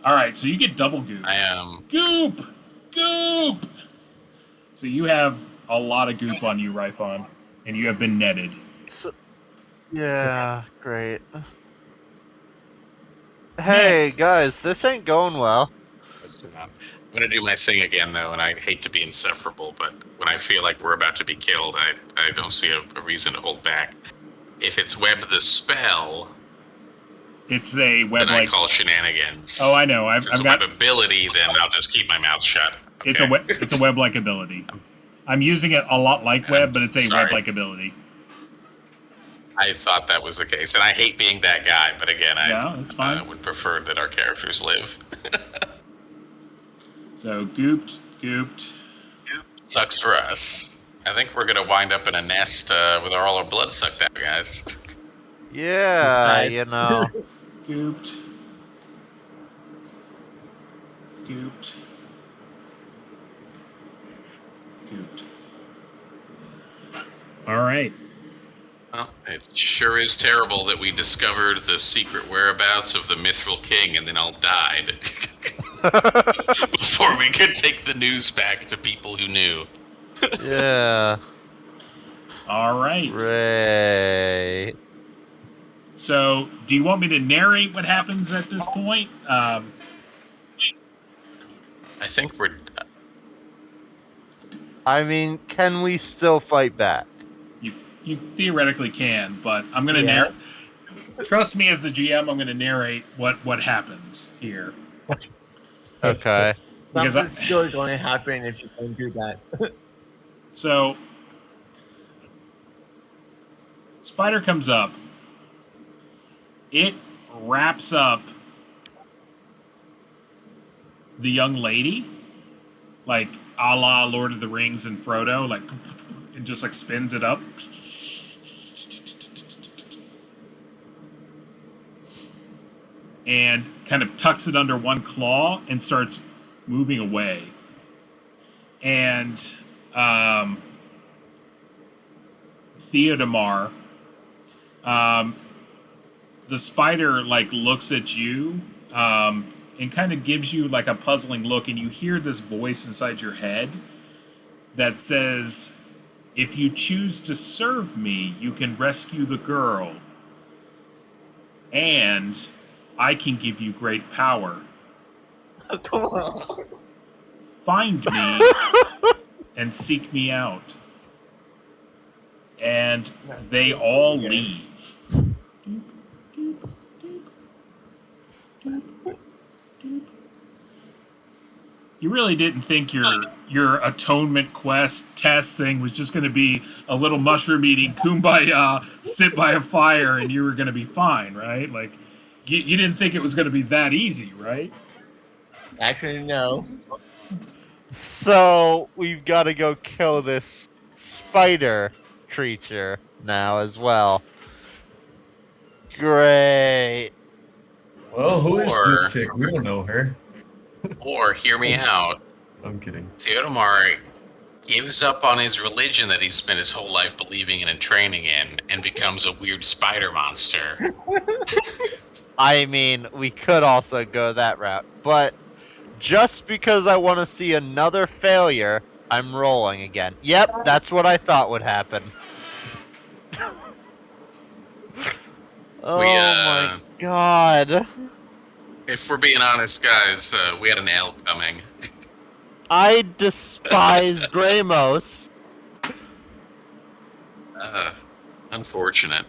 All right, so you get double goop. I am. Goop! Goop! So you have a lot of goop on you, Ryphon, and you have been netted. So, yeah, great. Hey, guys, this ain't going well. I'm going to do my thing again, though, and I hate to be insufferable, but when I feel like we're about to be killed, I don't see a reason to hold back. If it's Web the spell, It's a web then I like. call shenanigans. Oh, I know. I've If it's got. a web ability, then I'll just keep my mouth shut. Okay? It's a web like ability. I'm using it a lot like web, but it's a Sorry. web like ability. I thought that was the case, and I hate being that guy, but again, Yeah, that's fine. I would prefer that our characters live. So gooped. Sucks for us. I think we're going to wind up in a nest with all our blood sucked out, guys. Yeah, Besides- you know. Gooped. All right. Well, it sure is terrible that we discovered the secret whereabouts of the Mithril King and then all died before we could take the news back to people who knew. Yeah, All right. great. So, do you want me to narrate what happens at this point? I think we're... I mean, can we still fight back? You theoretically can, but I'm going to narrate. Trust me, as the GM, I'm going to narrate what happens here. Okay. Because Something's good going to happen if you don't do that. So, spider comes up. It wraps up the young lady, like a la Lord of the Rings and Frodo, like, and just like spins it up. And kind of tucks it under one claw and starts moving away. And Theodomar, the spider like looks at you and kind of gives you like a puzzling look, and you hear this voice inside your head that says, "If you choose to serve me, you can rescue the girl, and I can give you great power. Come on. Find me and seek me out." And they all leave. You really didn't think your atonement quest test thing was just going to be a little mushroom eating kumbaya, sit by a fire, and you were going to be fine, right? Like, you didn't think it was going to be that easy, right? Actually, no. So, we've got to go kill this spider creature now as well. Great. Well, who is Or- this chick? We don't know her. Or, hear me out, I'm kidding. Theodomar gives up on his religion that he spent his whole life believing in and training in and becomes a weird spider monster. I mean, we could also go that route, but just because I want to see another failure, I'm rolling again. Yep, that's what I thought would happen. Oh my god. If we're being honest, guys, we had an L coming. I despise Gramos. Unfortunate.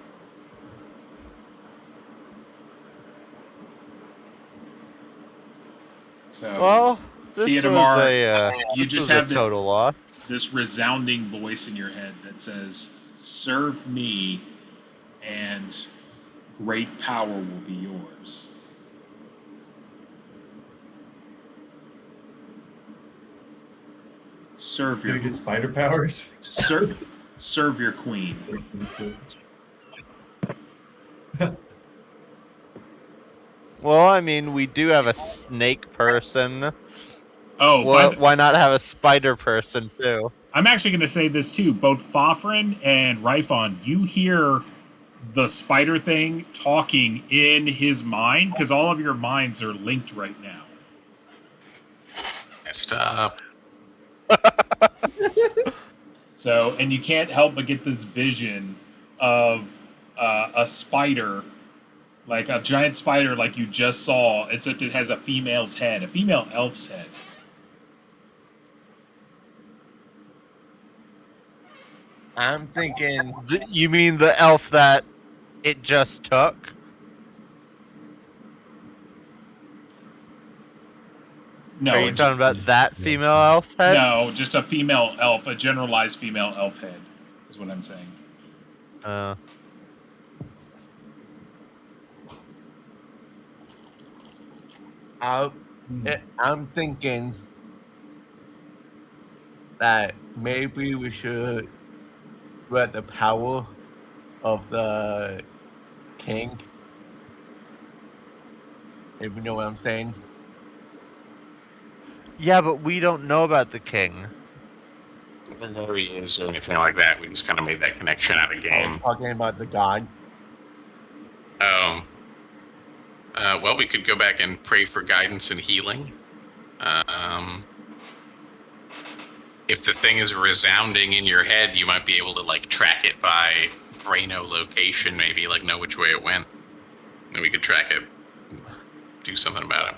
So Well, this Theodomar, was a, you this just was have a the- total loss. this resounding voice in your head that says, "Serve me, and great power will be yours." Serve Gonna your get spider powers? serve your queen. Well, I mean, we do have a snake person. Oh, Well, why not have a spider person too? I'm actually going to say this too. Both Fafrin and Ryphon, you hear the spider thing talking in his mind, because all of your minds are linked right now. Messed up. So, and you can't help but get this vision of a spider, like a giant spider, like you just saw, except it has a female's head, a female elf's head. I'm thinking. You mean the elf that it just took? No, Are you talking about that female elf head? No, just a female elf, a generalized female elf head, is what I'm saying. I'm thinking that maybe we should let the power of the king. If you know what I'm saying. Yeah, but we don't know about the king. I don't know who he is or anything like that. We just kind of made that connection out of I game. was talking about the god. Well, we could go back and pray for guidance and healing. If the thing is resounding in your head, you might be able to like track it by braino location, maybe like know which way it went, and we could track it, do something about it.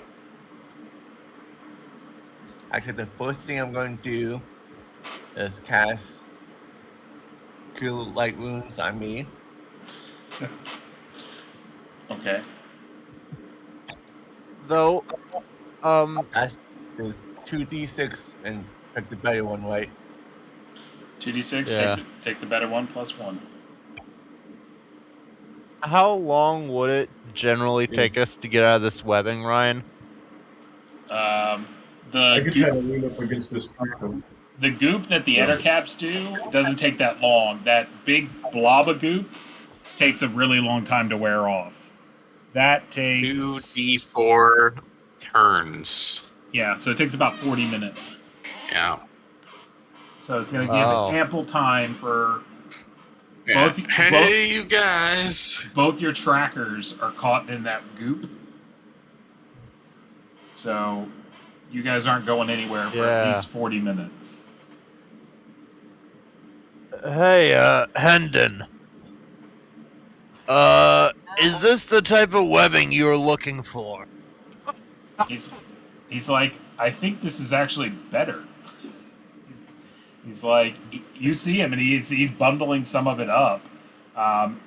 Actually, the first thing I'm going to do is cast Cure Light Wounds on me. Okay. Though, That's 2d6 and pick the better one, right? 2d6, Yeah. take the better one, +1. how long would it generally take us to get out of this webbing, Ryan? I could try to lean up against this tree. The goop that the ettercaps do doesn't take that long. That big blob of goop takes a really long time to wear off. That takes 2d4 turns. Yeah, so it takes about 40 minutes. Yeah. So it's going to give it ample time for Yeah. You guys. both your trackers are caught in that goop. So you guys aren't going anywhere for at least 40 minutes. Hey, Hendon. Is this the type of webbing you're looking for? He's like, I think this is actually better. He's like, you see him, and he's bundling some of it up.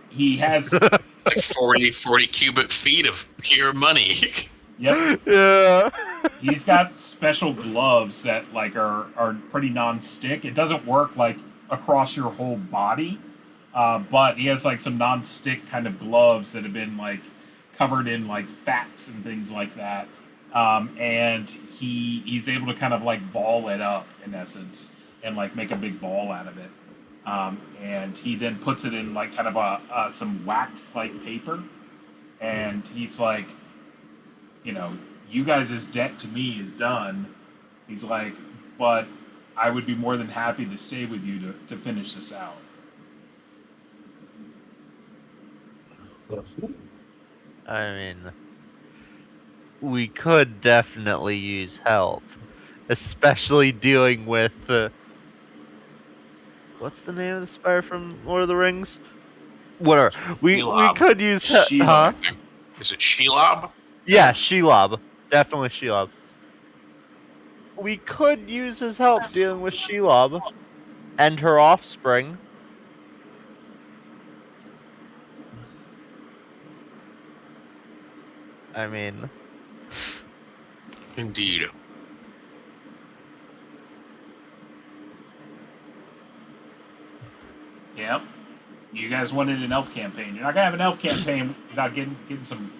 He has like 40 cubic feet of pure money. Yep. Yeah. He's got special gloves that like are pretty non-stick. It doesn't work like across your whole body, but he has like some non-stick kind of gloves that have been like covered in like fats and things like that. And he's able to kind of like ball it up in essence and like make a big ball out of it. And he then puts it in like kind of some wax like paper, and he's like, you know, you guys' debt to me is done. He's like, but I would be more than happy to stay with you to finish this out. I mean, we could definitely use help, especially dealing with what's the name of the spire from Lord of the Rings? Whatever. We could use help. Huh? Is it Shelob? Yeah, Shelob. Definitely Shelob. We could use his help dealing with Shelob and her offspring. I mean... Indeed. Yep. You guys wanted an elf campaign. You're not gonna have an elf campaign without getting some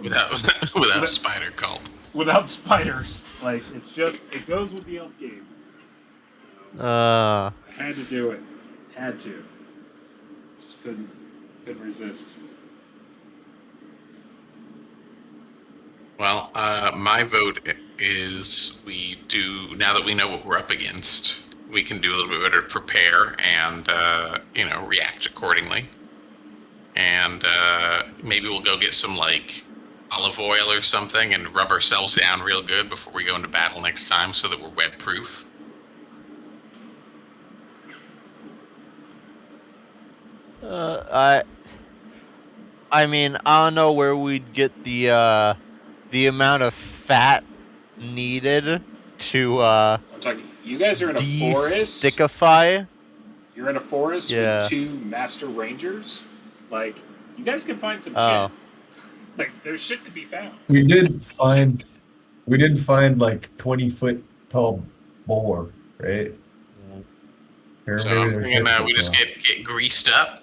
without spider cult. Without spiders. Like it goes with the elf game. So, I had to do it. Had to. Just couldn't resist. Well, my vote is we do, now that we know what we're up against, we can do a little bit better to prepare and, react accordingly. and maybe we'll go get some like olive oil or something and rub ourselves down real good before we go into battle next time, so that we're web proof. I mean, I don't know where we'd get the amount of fat needed to I'm talking. You guys are in a forest. de-stickify. You're in a forest Yeah. with 2 master rangers. Like, you guys can find some Oh. shit. Like, there's shit to be found. We did find like 20-foot tall boar, right? Or So maybe I'm they're thinking 10 we foot just tall. get greased up,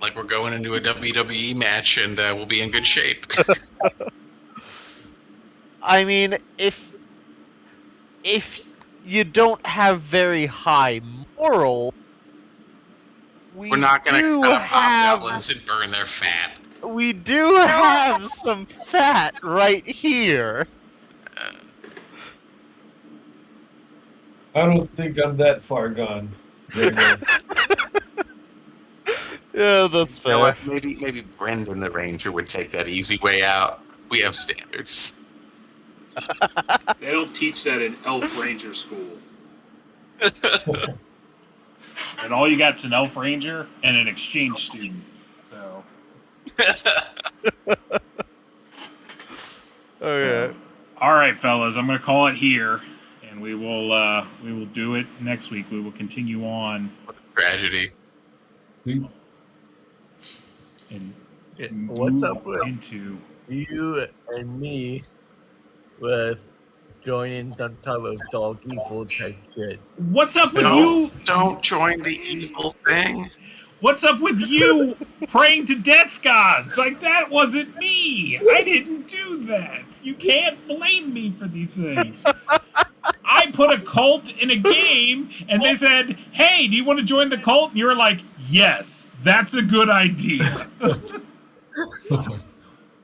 like we're going into a WWE match, and we'll be in good shape. I mean, if you don't have very high moral, We're not going to do cut up have hobgoblins and burn their fat. we do have some fat right here. I don't think I'm that far gone. There it is. Yeah, that's You know fair. what? Maybe Brendan the Ranger would take that easy way out. We have standards. They don't teach that in Elf Ranger school. And all you got's an Elf Ranger and an exchange student. So. Okay. All right, fellas, I'm going to call it here, and we will do it next week. We will continue on What a tragedy. and What's move up with into. you and me with joining some type of dog evil type shit? What's up with you? Don't join the evil thing. What's up with you praying to death gods? Like, that wasn't me. I didn't do that. You can't blame me for these things. I put a cult in a game, and they said, hey, do you want to join the cult? And you were like, yes, that's a good idea.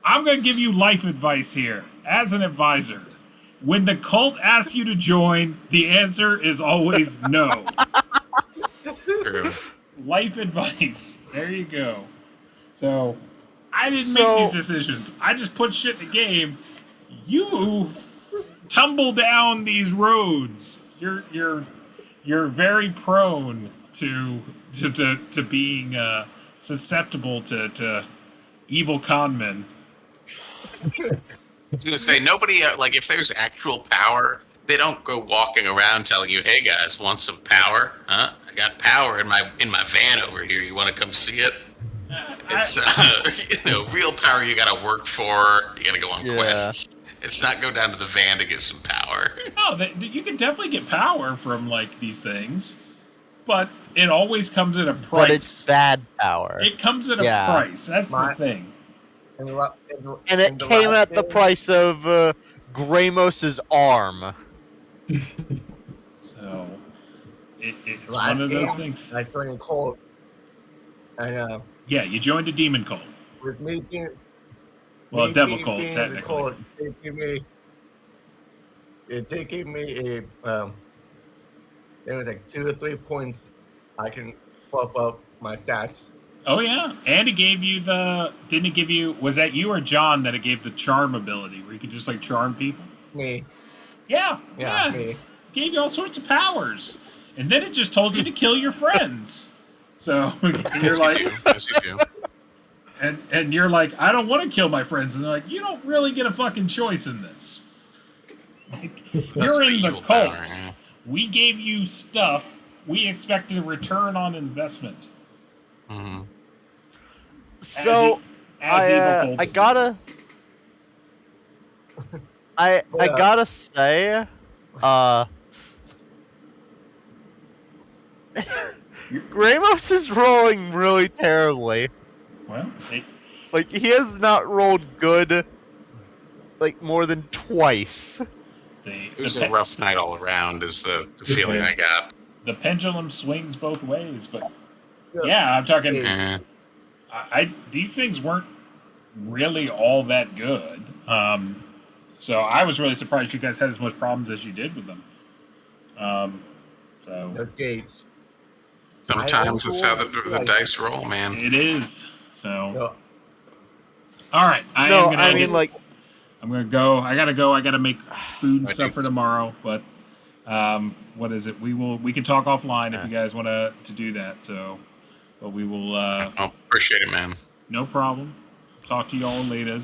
I'm going to give you life advice here, as an advisor. When the cult asks you to join, the answer is always no. True. Life advice. There you go. So, I didn't make these decisions. I just put shit in the game. You tumble down these roads. You're very prone to being susceptible to evil conmen. I was going to say, nobody, like, if there's actual power, they don't go walking around telling you, hey, guys, want some power? Huh? I got power in my van over here. You want to come see it? It's, real power you got to work for. You got to go on quests. It's not go down to the van to get some power. No, you can definitely get power from, like, these things. But it always comes at a price. But it's bad power. It comes at a price. That's the thing. And it came at the price of Gramos' arm. So, it's one of those things. I joined a cult. And, yeah, you joined a demon cult. with me being... Well, a devil cult, being technically. The cult, they gave me a... there was like 2 or 3 points I can pop up my stats. Oh, yeah. And it gave you didn't it give you, was that you or John that it gave the charm ability, where you could just, like, charm people? Me. Yeah. Me. It gave you all sorts of powers. And then it just told you to kill your friends. So, you're like... Yes, you do. And you're like, I don't want to kill my friends. And they're like, you don't really get a fucking choice in this. Like, you're in the cult. Power, yeah. We gave you stuff. We expected a return on investment. Mm-hmm. So I gotta say, Gramos is rolling really terribly. Well, Like, he has not rolled good, like, more than twice. It was a rough night all around, is the feeling I got. The pendulum swings both ways, but yeah, I'm talking. These things weren't really all that good. So I was really surprised you guys had as much problems as you did with them. Okay. Sometimes it's how the dice roll, man. It is. So, No, all right. I'm gonna go. I gotta go. I gotta make food and stuff for tomorrow. But what is it? We can talk offline if you guys want to do that. So, but we will. Appreciate it, man. No problem. Talk to you all later.